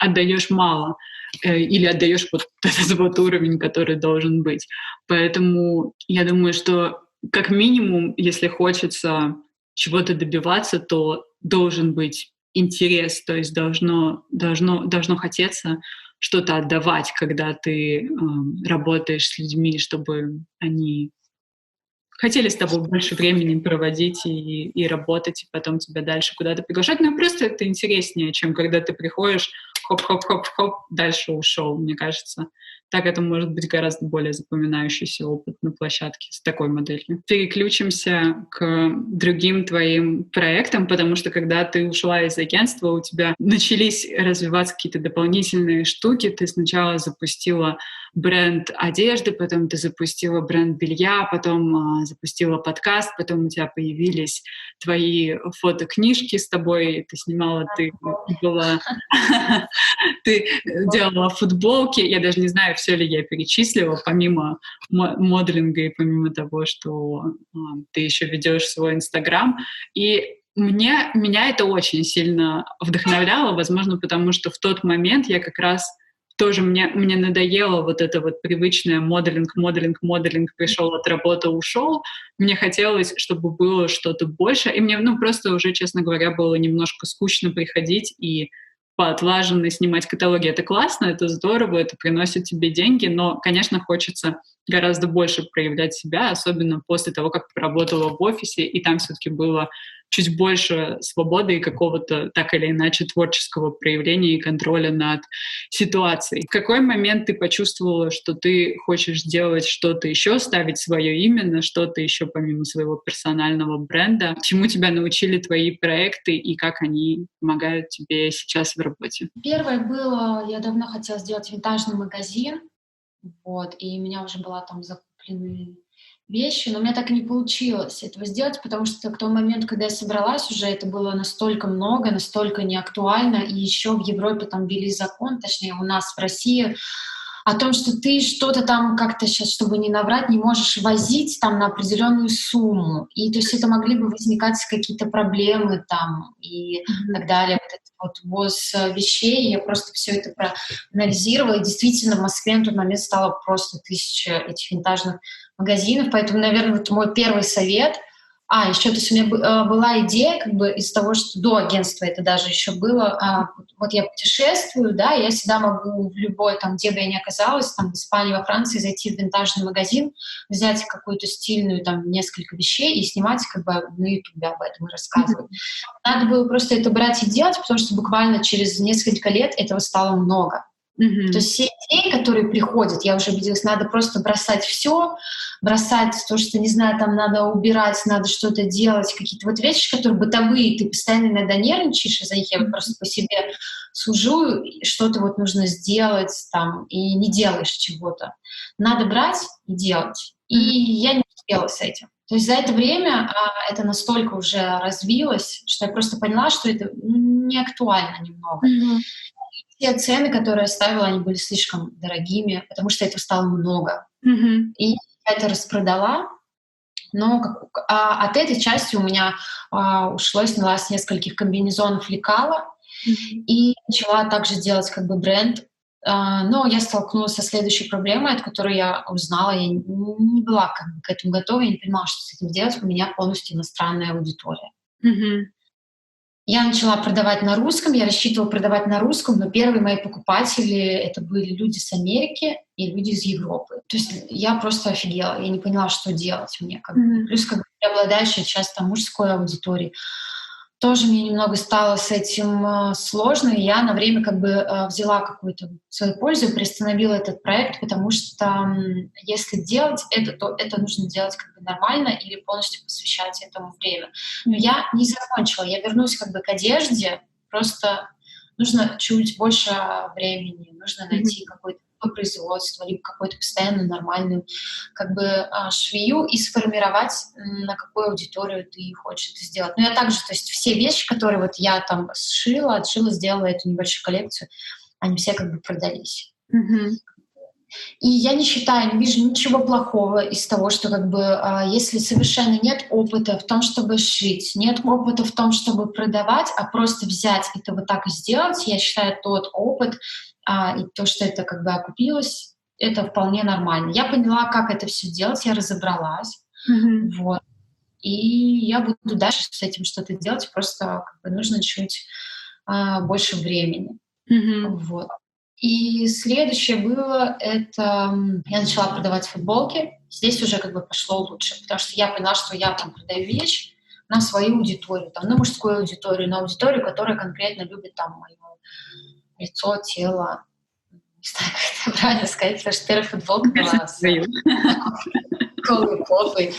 отдаешь мало или отдаешь вот этот вот уровень, который должен быть. Поэтому я думаю, что как минимум, если хочется чего-то добиваться, то должен быть интерес, то есть должно хотеться что-то отдавать, когда ты работаешь с людьми, чтобы они хотели с тобой больше времени проводить и работать, и потом тебя дальше куда-то приглашать. Ну, просто это интереснее, чем когда ты приходишь, хоп-хоп-хоп-хоп, дальше ушел, мне кажется. Так это может быть гораздо более запоминающийся опыт на площадке с такой моделью. Переключимся к другим твоим проектам, потому что когда ты ушла из агентства, у тебя начались развиваться какие-то дополнительные штуки. Ты сначала запустила бренд одежды, потом ты запустила бренд белья, потом запустила подкаст, потом у тебя появились твои фотокнижки с тобой, ты снимала, ты была... Ты делала футболки, я даже не знаю, все ли я перечислила, помимо моделинга и помимо того, что ты еще ведешь свой Инстаграм. И меня это очень сильно вдохновляло, возможно, потому что в тот момент я как раз тоже мне надоело вот это вот привычное моделинг, пришел от работы, ушел. Мне хотелось, чтобы было что-то больше, и мне, просто уже, честно говоря, было немножко скучно приходить и поотлаженно снимать каталоги. Это классно, это здорово, это приносит тебе деньги, но, конечно, хочется гораздо больше проявлять себя, особенно после того, как поработала в офисе, и там все-таки было чуть больше свободы и какого-то, так или иначе, творческого проявления и контроля над ситуацией. В какой момент ты почувствовала, что ты хочешь делать что-то еще, ставить свое имя на что-то еще помимо своего персонального бренда? Чему тебя научили твои проекты и как они помогают тебе сейчас в работе? Первое было, я давно хотела сделать винтажный магазин, и у меня уже была там закуплены вещи, но у меня так и не получилось этого сделать, потому что к тому моменту, когда я собралась, уже это было настолько много, настолько неактуально, и еще в Европе там ввели закон, точнее у нас в России, о том, что ты что-то там как-то сейчас, чтобы не наврать, не можешь возить там на определенную сумму. И то есть это могли бы возникать какие-то проблемы там и так далее. Вот этот вот ввоз вещей, я просто все это проанализировала. И действительно в Москве на тот момент стало просто 1000 этих винтажных магазинов. Поэтому, наверное, вот мой первый совет — еще, то есть у меня была идея, как бы из того, что до агентства это даже еще было, вот я путешествую, да, я всегда могу в любой, там, где бы я ни оказалась, там, в Испании, во Франции, зайти в винтажный магазин, взять какую-то стильную, там, несколько вещей и снимать, как бы, на YouTube об этом и рассказывать. Надо было просто это брать и делать, потому что буквально через несколько лет этого стало много. То есть все идеи, которые приходят, я уже убедилась, надо просто бросать все, бросать то, что, не знаю, там надо убирать, надо что-то делать, какие-то вот вещи, которые бытовые, ты постоянно иногда нервничаешь из-за них, я просто по себе сужу, что-то вот нужно сделать там, и не делаешь чего-то. Надо брать и делать. И я не успела с этим. То есть за это время это настолько уже развилось, что я просто поняла, что это не актуально немного. Те цены, которые я ставила, они были слишком дорогими, потому что этого стало много. И я это распродала, но от этой части у меня ушло, сняла с нескольких комбинезонов лекала и начала также делать как бы бренд. Но я столкнулась со следующей проблемой, от которой я узнала. Я не была как бы к этому готова, я не понимала, что с этим делать. У меня полностью иностранная аудитория. Я начала продавать на русском, я рассчитывала продавать на русском, но первые мои покупатели — это были люди с Америки и люди из Европы. То есть я просто офигела, я не поняла, что делать мне. Плюс как бы преобладающая часть там мужской аудитории. Тоже мне немного стало с этим сложно, и я на время как бы взяла какую-то свою пользу и приостановила этот проект, потому что если делать это, то это нужно делать как бы нормально или полностью посвящать этому время. Но я не закончила, я вернусь как бы к одежде, просто нужно чуть больше времени, нужно найти какое-то производство, либо какую-то постоянно нормальную как бы швею и сформировать, на какую аудиторию ты хочешь это сделать. Но я также, то есть все вещи, которые вот я там отшила, сделала эту небольшую коллекцию, они все как бы продались. И я не считаю, не вижу ничего плохого из того, что как бы если совершенно нет опыта в том, чтобы шить, нет опыта в том, чтобы продавать, а просто взять это вот так и сделать, я считаю, тот опыт и то, что это как бы окупилось, это вполне нормально. Я поняла, как это все делать, я разобралась, вот. И я буду дальше с этим что-то делать, просто как бы нужно чуть больше времени. Вот. И следующее было, это я начала продавать футболки. Здесь уже как бы пошло лучше, потому что я поняла, что я там продаю вещь на свою аудиторию, там, на мужскую аудиторию, на аудиторию, которая конкретно любит там мое лицо, тело. Не знаю, как это правильно сказать, потому что первая футболка была с голой попой.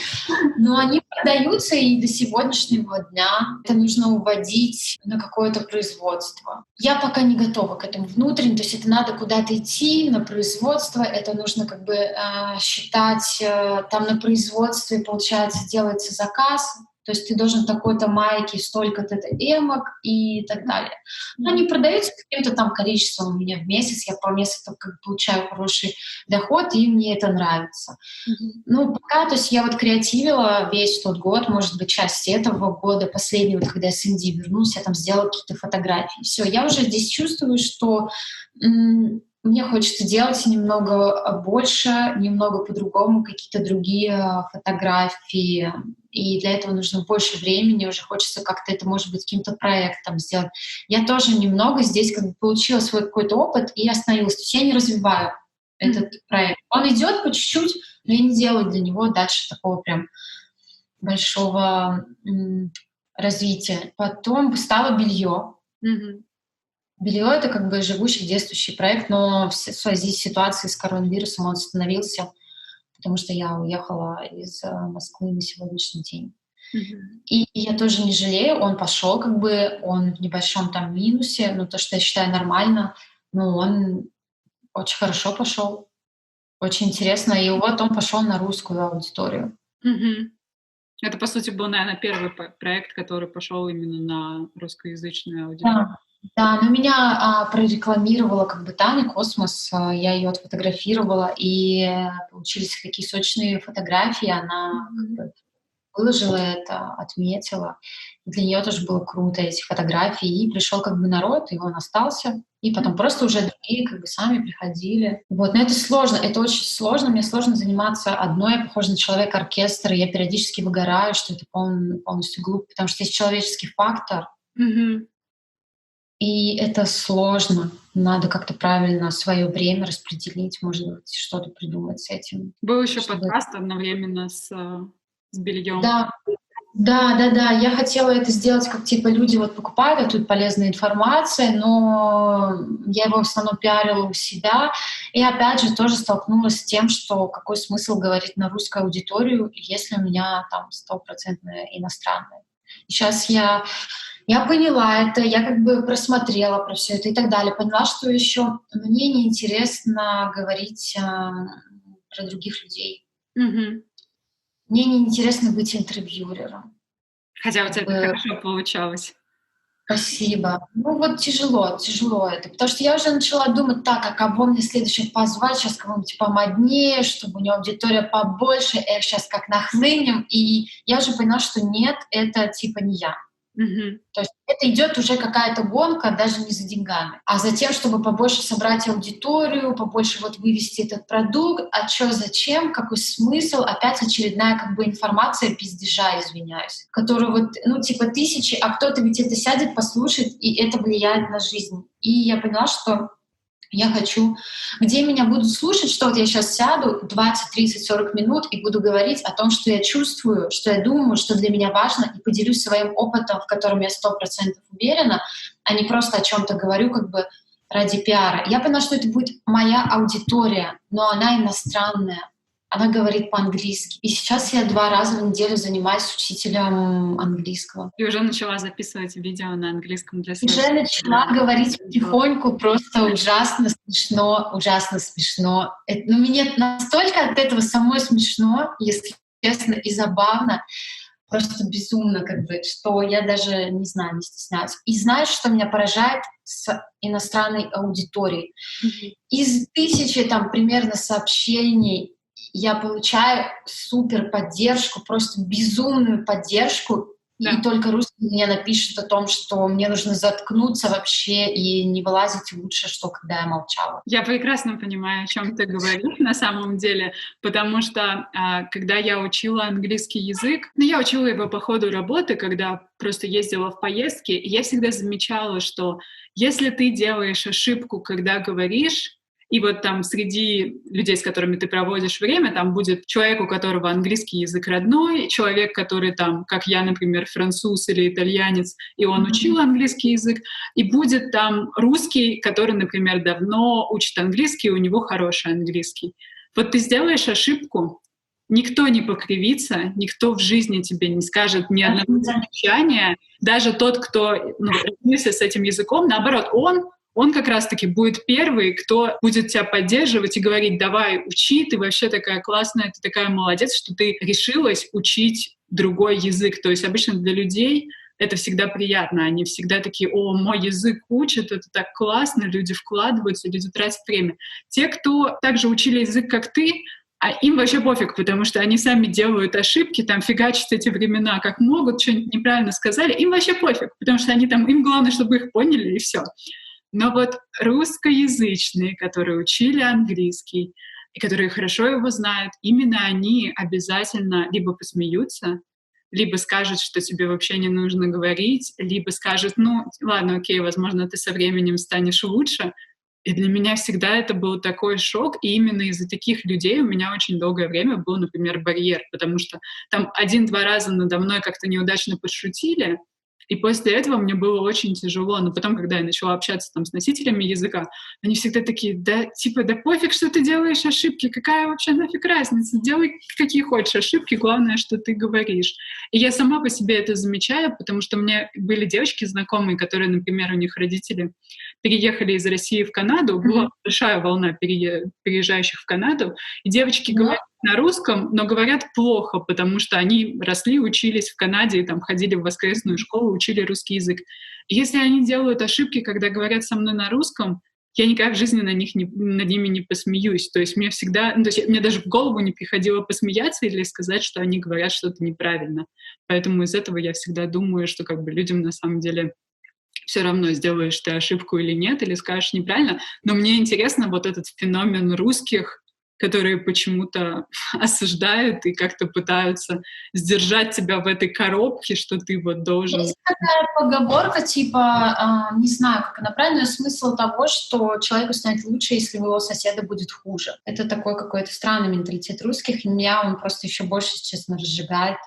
Но они продаются и до сегодняшнего дня. Это нужно уводить на какое-то производство. Я пока не готова к этому внутренне, то есть это надо куда-то идти на производство, это нужно как бы считать, там на производстве, получается, делается заказ, то есть ты должен такой-то майки, столько-то эмок и так далее. Но они продаются каким-то там количеством у меня в месяц, я по месяцу как бы получаю хороший доход, и мне это нравится. Ну, пока, то есть я вот креативила весь тот год, может быть, часть этого года, последнего, вот, когда я с Индии вернулась, я там сделала какие-то фотографии. Все, я уже здесь чувствую, что мне хочется делать немного больше, немного по-другому, какие-то другие фотографии. И для этого нужно больше времени, уже хочется как-то это, может быть, каким-то проектом сделать. Я тоже немного здесь как бы получила свой какой-то опыт и остановилась. То есть я не развиваю этот проект. Он идет по чуть-чуть, но я не делаю для него дальше такого прям большого развития. Потом стало белье. Белье — это как бы живущий, действующий проект, но в связи с ситуацией с коронавирусом он остановился, потому что я уехала из Москвы на сегодняшний день. И я тоже не жалею, он пошел, как бы, он в небольшом там минусе, но то, что я считаю нормально, но он очень хорошо пошел, очень интересно, и вот он пошел на русскую аудиторию. Это, по сути, был, наверное, первый проект, который пошел именно на русскоязычную аудиторию. Да, но меня прорекламировала как бы Таня Космос, я ее отфотографировала, и получились такие сочные фотографии, она как бы выложила это, отметила. И для нее тоже было круто, эти фотографии. И пришел как бы народ, и он остался. И потом просто уже другие как бы сами приходили. Вот. Но это сложно, это очень сложно. Мне сложно заниматься одной. Я похожа на человека-оркестр, и я периодически выгораю, что это полностью глупо, потому что есть человеческий фактор. И это сложно. Надо как-то правильно свое время распределить, может быть, что-то придумать с этим. Был еще подкаст одновременно с бельем. Да. Я хотела это сделать, как типа люди вот покупают, а тут полезная информация, но я его в основном пиарила у себя. И опять же тоже столкнулась с тем, что какой смысл говорить на русскую аудиторию, если у меня там 100% иностранная. И сейчас я поняла это, я как бы просмотрела про все это и так далее. Поняла, что еще мне неинтересно говорить про других людей. Мне неинтересно быть интервьюером. Хотя у тебя это хорошо получалось. Спасибо. Ну вот тяжело это, потому что я уже начала думать так, а кого мне следующих позвать, сейчас кого-нибудь помоднее, чтобы у него аудитория побольше, сейчас как нахлынем, и я уже поняла, что нет, это типа не я. То есть это идет уже какая-то гонка, даже не за деньгами, а за тем, чтобы побольше собрать аудиторию, побольше вот вывести этот продукт, а что, зачем, какой смысл, опять очередная как бы информация пиздежа, извиняюсь, которую вот, ну типа тысячи, а кто-то ведь это сядет, послушает, и это влияет на жизнь. И я поняла, что я хочу, где меня будут слушать, что вот я сейчас сяду 20, 30, 40 минут и буду говорить о том, что я чувствую, что я думаю, что для меня важно, и поделюсь своим опытом, в котором я 100% уверена, а не просто о чем-то говорю как бы ради пиара. Я поняла, что это будет моя аудитория, но она иностранная. она говорит по-английски. И сейчас я 2 раза в неделю занимаюсь с учителем английского. И уже начала записывать видео на английском для своих. Уже начала говорить потихоньку, просто ужасно смешно, ужасно смешно. Ну, мне настолько от этого самой смешно, если честно, и забавно, просто безумно, как бы, что я даже, не знаю, не стесняюсь. И знаешь, что меня поражает с иностранной аудиторией? Из 1000 там примерно сообщений я получаю супер поддержку, просто безумную поддержку. Да. И только русский мне напишет о том, что мне нужно заткнуться вообще и не вылазить лучше, что когда я молчала. Я прекрасно понимаю, о чем ты говоришь на самом деле, потому что когда я учила английский язык, я учила его по ходу работы, когда просто ездила в поездки, и я всегда замечала, что если ты делаешь ошибку, когда говоришь, и вот там среди людей, с которыми ты проводишь время, там будет человек, у которого английский язык родной, человек, который там, как я, например, француз или итальянец, и он учил английский язык, и будет там русский, который, например, давно учит английский, и у него хороший английский. Вот ты сделаешь ошибку, никто не покривится, никто в жизни тебе не скажет ни одного замечания, даже тот, кто родился с этим языком, наоборот, он как раз-таки будет первый, кто будет тебя поддерживать и говорить: давай, учи, ты вообще такая классная, ты такая молодец, что ты решилась учить другой язык. То есть обычно для людей это всегда приятно. Они всегда такие: о, мой язык учат, это так классно, люди вкладываются, люди тратят время. Те, кто также учили язык, как ты, им вообще пофиг, потому что они сами делают ошибки, там фигачат эти времена как могут, что-нибудь неправильно сказали, им вообще пофиг, потому что они там, им главное, чтобы их поняли, и все. Но вот русскоязычные, которые учили английский и которые хорошо его знают, именно они обязательно либо посмеются, либо скажут, что тебе вообще не нужно говорить, либо скажут: ну, ладно, окей, возможно, ты со временем станешь лучше. И для меня всегда это был такой шок, и именно из-за таких людей у меня очень долгое время был, например, барьер, потому что там 1-2 раза надо мной как-то неудачно подшутили, и после этого мне было очень тяжело. Но потом, когда я начала общаться там с носителями языка, они всегда такие: да, типа, да пофиг, что ты делаешь ошибки, какая вообще нафиг разница, делай какие хочешь ошибки, главное, что ты говоришь. И я сама по себе это замечаю, потому что у меня были девочки знакомые, которые, например, у них родители переехали из России в Канаду, была большая волна переезжающих в Канаду, и девочки говорят на русском, но говорят плохо, потому что они росли, учились в Канаде, и там ходили в воскресную школу, учили русский язык. И если они делают ошибки, когда говорят со мной на русском, я никак в жизни над ними не посмеюсь. То есть мне всегда, то есть мне даже в голову не приходило посмеяться или сказать, что они говорят что-то неправильно. Поэтому из этого я всегда думаю, что как бы людям на самом деле все равно, сделаешь ты ошибку или нет, или скажешь неправильно. Но мне интересно вот этот феномен русских, которые почему-то осуждают и как-то пытаются сдержать тебя в этой коробке, что ты вот должен... Есть такая поговорка, типа, не знаю, как она правильная, смысл того, что человеку станет лучше, если у его соседа будет хуже. Это такой какой-то странный менталитет русских, и меня он просто еще больше, честно, разжигает.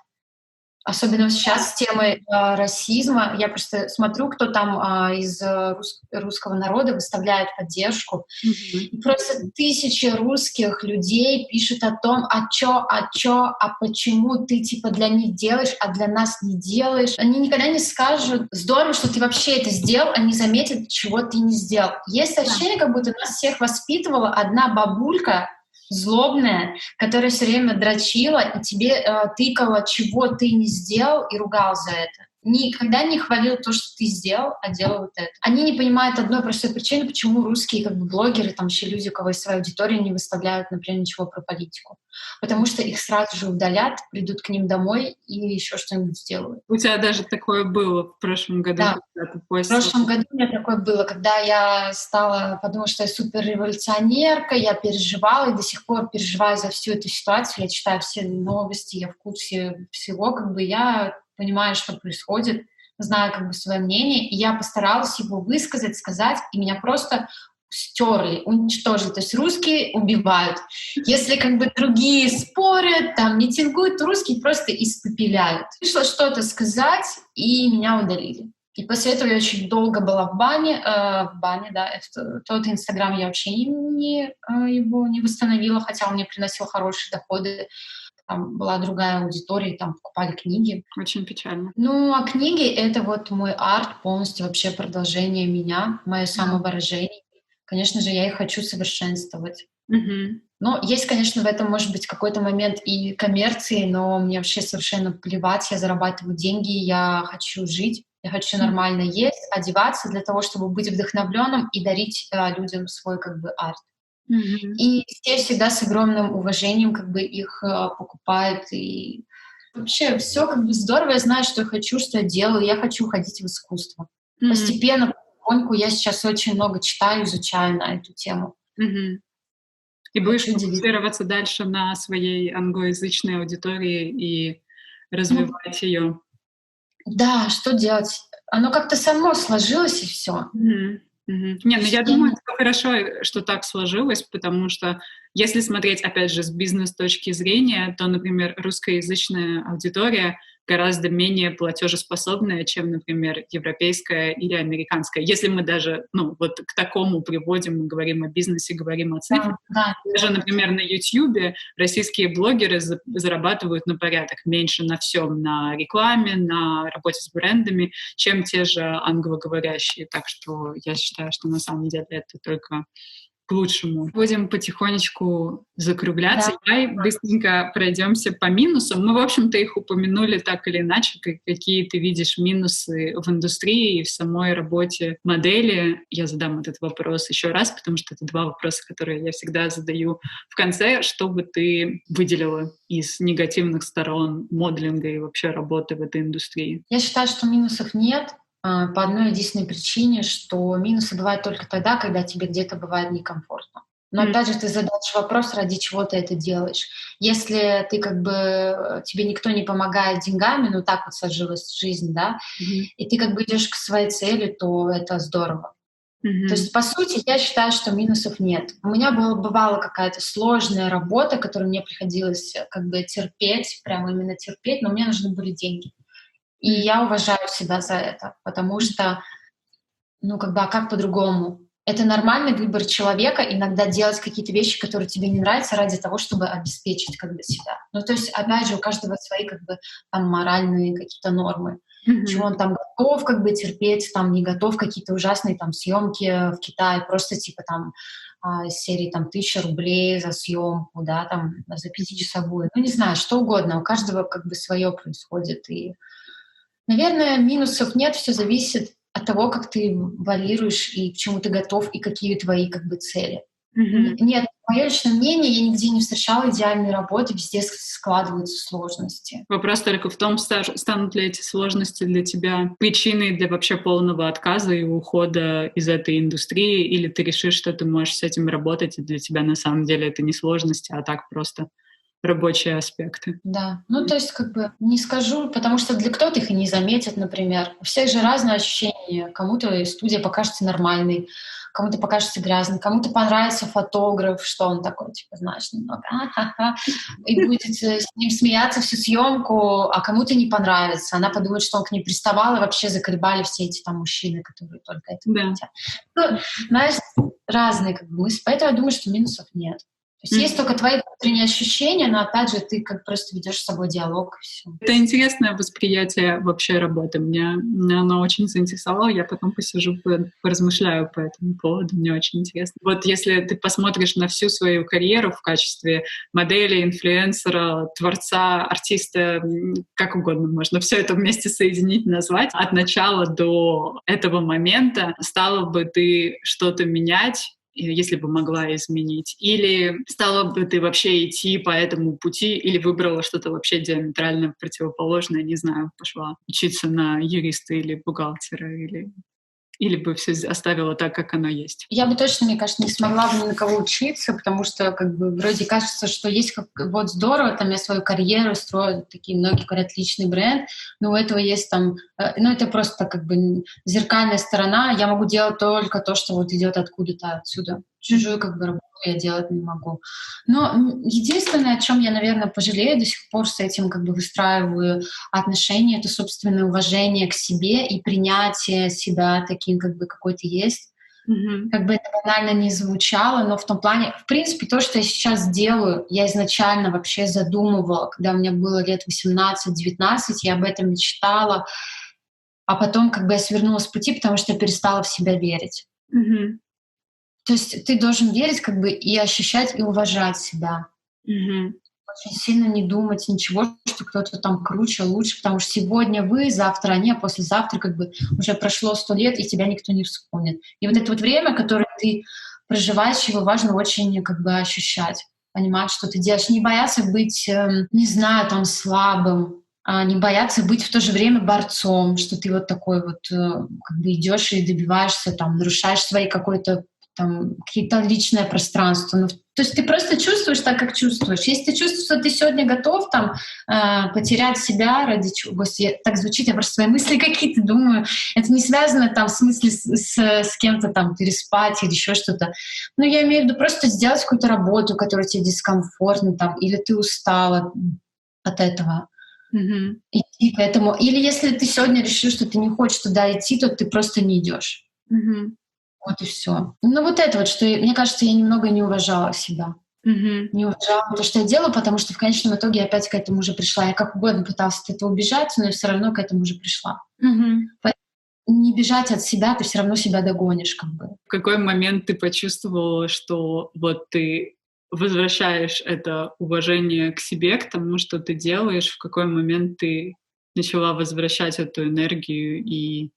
Особенно сейчас с темой расизма. Я просто смотрю, кто там из русского народа выставляет поддержку. И просто 1000 русских людей пишут о том, а почему ты типа для них делаешь, а для нас не делаешь. Они никогда не скажут: здорово, что ты вообще это сделал, они заметят, чего ты не сделал. Есть ощущение, как будто нас всех воспитывала одна бабулька, злобная, которая все время дрочила и тебе тыкала, чего ты не сделал, и ругал за это. Никогда не хвалил то, что ты сделал, а делал вот это. Они не понимают одной простой причины, почему русские как бы блогеры, там еще люди, у кого есть своя аудитория, не выставляют, например, ничего про политику. Потому что их сразу же удалят, придут к ним домой и еще что-нибудь сделают. У тебя даже такое было в прошлом году? Да, в прошлом году у меня такое было, когда я подумала, что я суперреволюционерка, я переживала и до сих пор переживаю за всю эту ситуацию, я читаю все новости, я в курсе всего, как бы я понимаю, что происходит, знаю как бы свое мнение, и я постаралась его высказать, сказать, и меня просто стерли, уничтожили. То есть русские убивают. Если как бы другие спорят, там митингуют, то русские просто испепеляют. Пришло что-то сказать, и меня удалили. И после этого я очень долго была в бане, да, тот Инстаграм я вообще его не восстановила, хотя он мне приносил хорошие доходы. Там была другая аудитория, там покупали книги. Очень печально. Ну, а книги — это вот мой арт, полностью вообще продолжение меня, мое Да. самовыражение. Конечно же, я их хочу совершенствовать. Мгм. Но есть, конечно, в этом, может быть, какой-то момент и коммерции, но мне вообще совершенно плевать. Я зарабатываю деньги, я хочу жить, я хочу нормально есть, одеваться для того, чтобы быть вдохновленным и дарить людям свой как бы арт. Мгм. И здесь всегда с огромным уважением как бы их покупают. И вообще все как бы здорово. Я знаю, что я хочу, что я делаю. Я хочу уходить в искусство. Мгм. Постепенно, потихоньку я сейчас очень много читаю, изучаю на эту тему. Мгм. И будешь Хочу делиться. фокусироваться дальше на своей англоязычной аудитории и Ну, развивать ее. да, что делать? Оно как-то само сложилось, и все. Мгм. Мгм. Не, ну я Я думаю, не это хорошо, что так сложилось, потому что если смотреть, опять же, с бизнес точки зрения, то, например, русскоязычная аудитория гораздо менее платежеспособная, чем, например, европейская или американская. Если мы даже, ну, вот к такому приводим, мы говорим о бизнесе, говорим о цифрах. да, Даже, было например, такое. на Ютьюбе российские блогеры зарабатывают на порядок меньше на всем, на рекламе, на работе с брендами, чем те же англоговорящие. Так что я считаю, что на самом деле это только к лучшему. Будем потихонечку закругляться. Да. Давай быстренько пройдемся по минусам. Мы, в общем-то, их упомянули так или иначе, какие ты видишь минусы в индустрии и в самой работе модели. Я задам этот вопрос еще раз, потому что это два вопроса, которые я всегда задаю в конце. Что бы ты выделила из негативных сторон моделинга и вообще работы в этой индустрии? Я считаю, что минусов нет, по одной единственной причине, что минусы бывают только тогда, когда тебе где-то бывает некомфортно. Но М, опять же, ты задаешь вопрос, ради чего ты это делаешь. Если ты как бы тебе никто не помогает деньгами, ну так вот сложилась жизнь, да, мгм, и ты как бы идешь к своей цели, то это здорово. То мгм, есть, по сути, я считаю, что минусов нет. У меня бывала какая-то сложная работа, которую мне приходилось как бы терпеть, прямо именно терпеть, но мне нужны были деньги. И м, я уважаю себя за это, потому что, ну, как бы, а как по-другому? Это нормальный выбор человека иногда делать какие-то вещи, которые тебе не нравятся, ради того, чтобы обеспечить как бы себя. Ну, то есть, опять же, у каждого свои как бы там моральные какие-то нормы. Чего мгм. он там готов как бы терпеть, там не готов, какие-то ужасные там съемки в Китае, просто типа там из серии там 1000 рублей за съемку, да, там за пятичасовую. Ну, не знаю, что угодно. У каждого как бы свое происходит. И наверное, минусов нет, все зависит от того, как ты варьируешь и к чему ты готов, и какие твои как бы цели. Мгм. Нет, мое личное мнение, я нигде не встречала идеальной работы, везде складываются сложности. Вопрос только в том, станут ли эти сложности для тебя причиной для вообще полного отказа и ухода из этой индустрии, или ты решишь, что ты можешь с этим работать, и для тебя на самом деле это не сложности, а так просто рабочие аспекты. Да, ну то есть как бы не скажу, потому что для кто-то их и не заметит, например. У всех же разные ощущения. Кому-то студия покажется нормальной, кому-то покажется грязной, кому-то понравится фотограф, что он такой, типа, знаешь, немного, ха-ха, и будет с ним смеяться всю съемку, а кому-то не понравится. Она подумает, что он к ней приставал, и вообще заколебали все эти там мужчины, которые только этого Да. хотят. Ну, знаешь, разные как бы мысли. Поэтому я думаю, что минусов нет. То есть есть только твои внутренние ощущения, но опять же ты как просто ведешь с собой диалог и все. Это интересное восприятие вообще работы. Меня оно очень заинтересовало. Я потом посижу, поразмышляю по этому поводу. Мне очень интересно. Вот если ты посмотришь на всю свою карьеру в качестве модели, инфлюенсера, творца, артиста, как угодно можно все это вместе соединить, назвать, от начала до этого момента, стала бы ты что-то менять, если бы могла изменить? Или стала бы ты вообще идти по этому пути, или выбрала что-то вообще диаметрально противоположное, не знаю, пошла учиться на юриста или бухгалтера, или бы все оставила так, как оно есть? Я бы точно, мне кажется, не смогла бы ни на кого учиться, потому что как бы вроде кажется, что есть как вот здорово, там я свою карьеру строю, такие многие говорят, личный бренд, но у этого есть там, ну это просто как бы зеркальная сторона, я могу делать только то, что вот идет откуда-то отсюда. чужую как бы работу я делать не могу. Но единственное, о чем я, наверное, пожалею, до сих пор с этим как бы выстраиваю отношения, это собственное уважение к себе и принятие себя таким, как бы какой ты есть. Как бы это банально не звучало, но в том плане, в принципе, то, что я сейчас делаю, я изначально вообще задумывала, когда у меня было лет 18-19, я об этом мечтала, а потом как бы я свернула с пути, потому что я перестала в себя верить. То есть ты должен верить как бы и ощущать, и уважать себя. Очень сильно не думать ничего, что кто-то там круче, лучше, потому что сегодня вы, завтра они, а послезавтра как бы уже прошло 100 лет, и тебя никто не вспомнит. И вот это вот время, которое ты проживаешь, его важно очень как бы ощущать, понимать, что ты делаешь. Не бояться быть, не знаю, там слабым, а не бояться быть в то же время борцом, что ты вот такой вот как бы идешь и добиваешься, там, нарушаешь свои какой-то там какие-то личное пространство. Ну, то есть ты просто чувствуешь так, как чувствуешь. Если ты чувствуешь, что ты сегодня готов там потерять себя ради чего, Господи, так звучит, я просто свои мысли какие-то думаю. Это не связано там в смысле с кем-то там переспать или еще что-то. Но я имею в виду просто сделать какую-то работу, которая тебе дискомфортна, там, или ты устала от этого. Идти к этому. Или если ты сегодня решил, что ты не хочешь туда идти, то ты просто не идешь. Вот и все. Ну вот это вот, что мне кажется, я немного не уважала себя. Не уважала то, что я делаю, потому что в конечном итоге я опять к этому уже пришла. Я как угодно пыталась от этого убежать, но я все равно к этому уже пришла. Поэтому не бежать от себя, ты все равно себя догонишь, как бы. В какой момент ты почувствовала, что вот ты возвращаешь это уважение к себе, к тому, что ты делаешь? В какой момент ты начала возвращать эту энергию и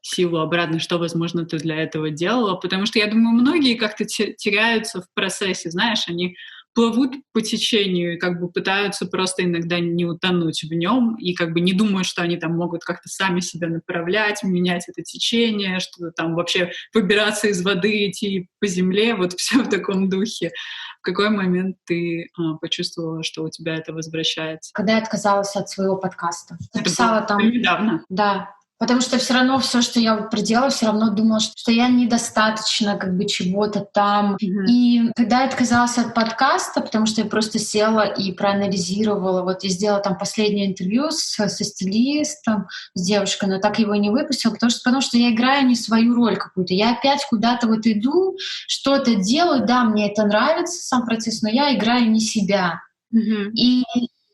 силу обратно, что, возможно, ты для этого делала? Потому что, я думаю, многие как-то теряются в процессе, знаешь, они плывут по течению и как бы пытаются просто иногда не утонуть в нем и как бы не думают, что они там могут как-то сами себя направлять, менять это течение, что-то там вообще выбираться из воды, идти по земле, вот все в таком духе. В какой момент ты почувствовала, что у тебя это возвращается? Когда я отказалась от своего подкаста. Написала там недавно. Да. Потому что все равно все, что я вот проделала, все равно думала, что я недостаточно как бы чего-то там. И когда я отказалась от подкаста, потому что я просто села и проанализировала, вот я сделала там последнее интервью со стилистом, с девушкой, но так его и не выпустила, потому что я играю не свою роль какую-то. Я опять куда-то вот иду, что-то делаю, да, мне это нравится, сам процесс, но я играю не себя. И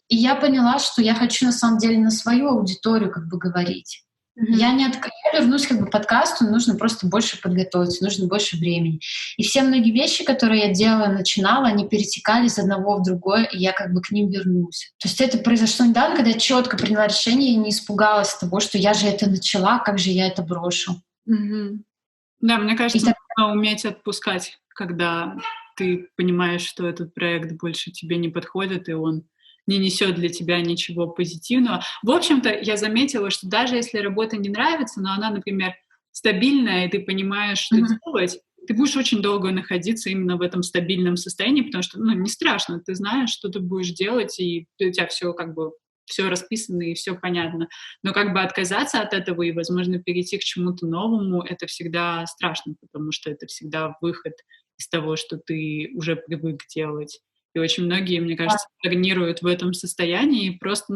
я поняла, что я хочу на самом деле на свою аудиторию как бы говорить. Я вернусь как бы к подкасту, нужно просто больше подготовиться, нужно больше времени. И все многие вещи, которые я делала, начинала, они перетекали из одного в другое, и я как бы к ним вернусь. То есть это произошло недавно, когда я четко приняла решение и не испугалась того, что я же это начала, как же я это брошу. Да, мне кажется, нужно уметь отпускать, когда ты понимаешь, что этот проект больше тебе не подходит, и он не несет для тебя ничего позитивного. В общем-то, я заметила, что даже если работа не нравится, но она, например, стабильная, и ты понимаешь, что делать, ты будешь очень долго находиться именно в этом стабильном состоянии, потому что, не страшно, ты знаешь, что ты будешь делать, и у тебя все как бы все расписано и все понятно. Но как бы отказаться от этого и, возможно, перейти к чему-то новому, это всегда страшно, потому что это всегда выход из того, что ты уже привык делать. И очень многие, мне кажется, стагнируют в этом состоянии, и просто,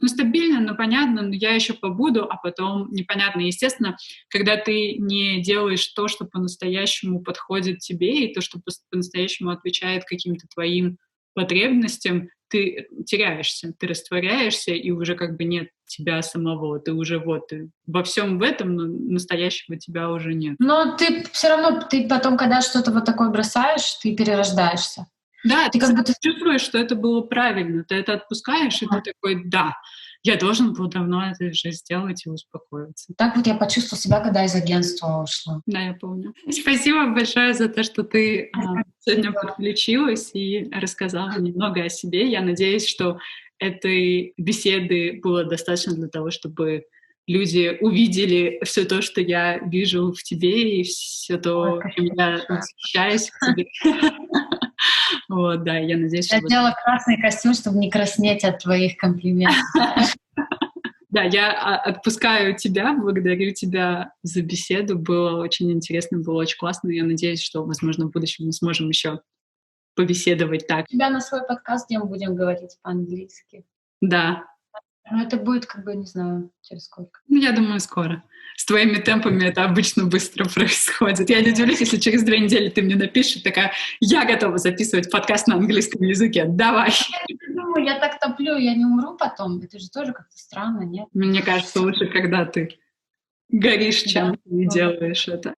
стабильно, но понятно, но я еще побуду, а потом непонятно. Естественно, когда ты не делаешь то, что по-настоящему подходит тебе, и то, что по-настоящему отвечает каким-то твоим потребностям, ты теряешься, ты растворяешься, и уже как бы нет тебя самого. Ты уже ты во всем в этом, но настоящего тебя уже нет. Но ты все равно, ты потом, когда что-то вот такое бросаешь, ты перерождаешься. Да, ты как будто чувствуешь, что это было правильно, ты это отпускаешь, и ты такой, да, я должен был давно это же сделать и успокоиться. Так вот я почувствовала себя, когда из агентства ушла. Да, я помню. Спасибо большое за то, что ты сегодня подключилась и рассказала немного о себе. Я надеюсь, что этой беседы было достаточно для того, чтобы люди увидели все то, что я вижу в тебе, и все то, чем я восхищаюсь в тебе. Вот, да, я надеюсь, что... Я делала красный костюм, чтобы не краснеть от твоих комплиментов. Да, я отпускаю тебя, благодарю тебя за беседу. Было очень интересно, было очень классно. Я надеюсь, что, возможно, в будущем мы сможем еще побеседовать так. У тебя на свой подкаст, где мы будем говорить по-английски. Да. Ну, это будет, как бы, не знаю, через сколько. Ну, я думаю, скоро. С твоими темпами это обычно быстро происходит. Я не удивлюсь, если через 2 недели ты мне напишешь, такая, я готова записывать подкаст на английском языке, давай. Ну, я так топлю, я не умру потом. Это же тоже как-то странно, нет? Мне кажется, лучше, когда ты горишь, чем ты делаешь это.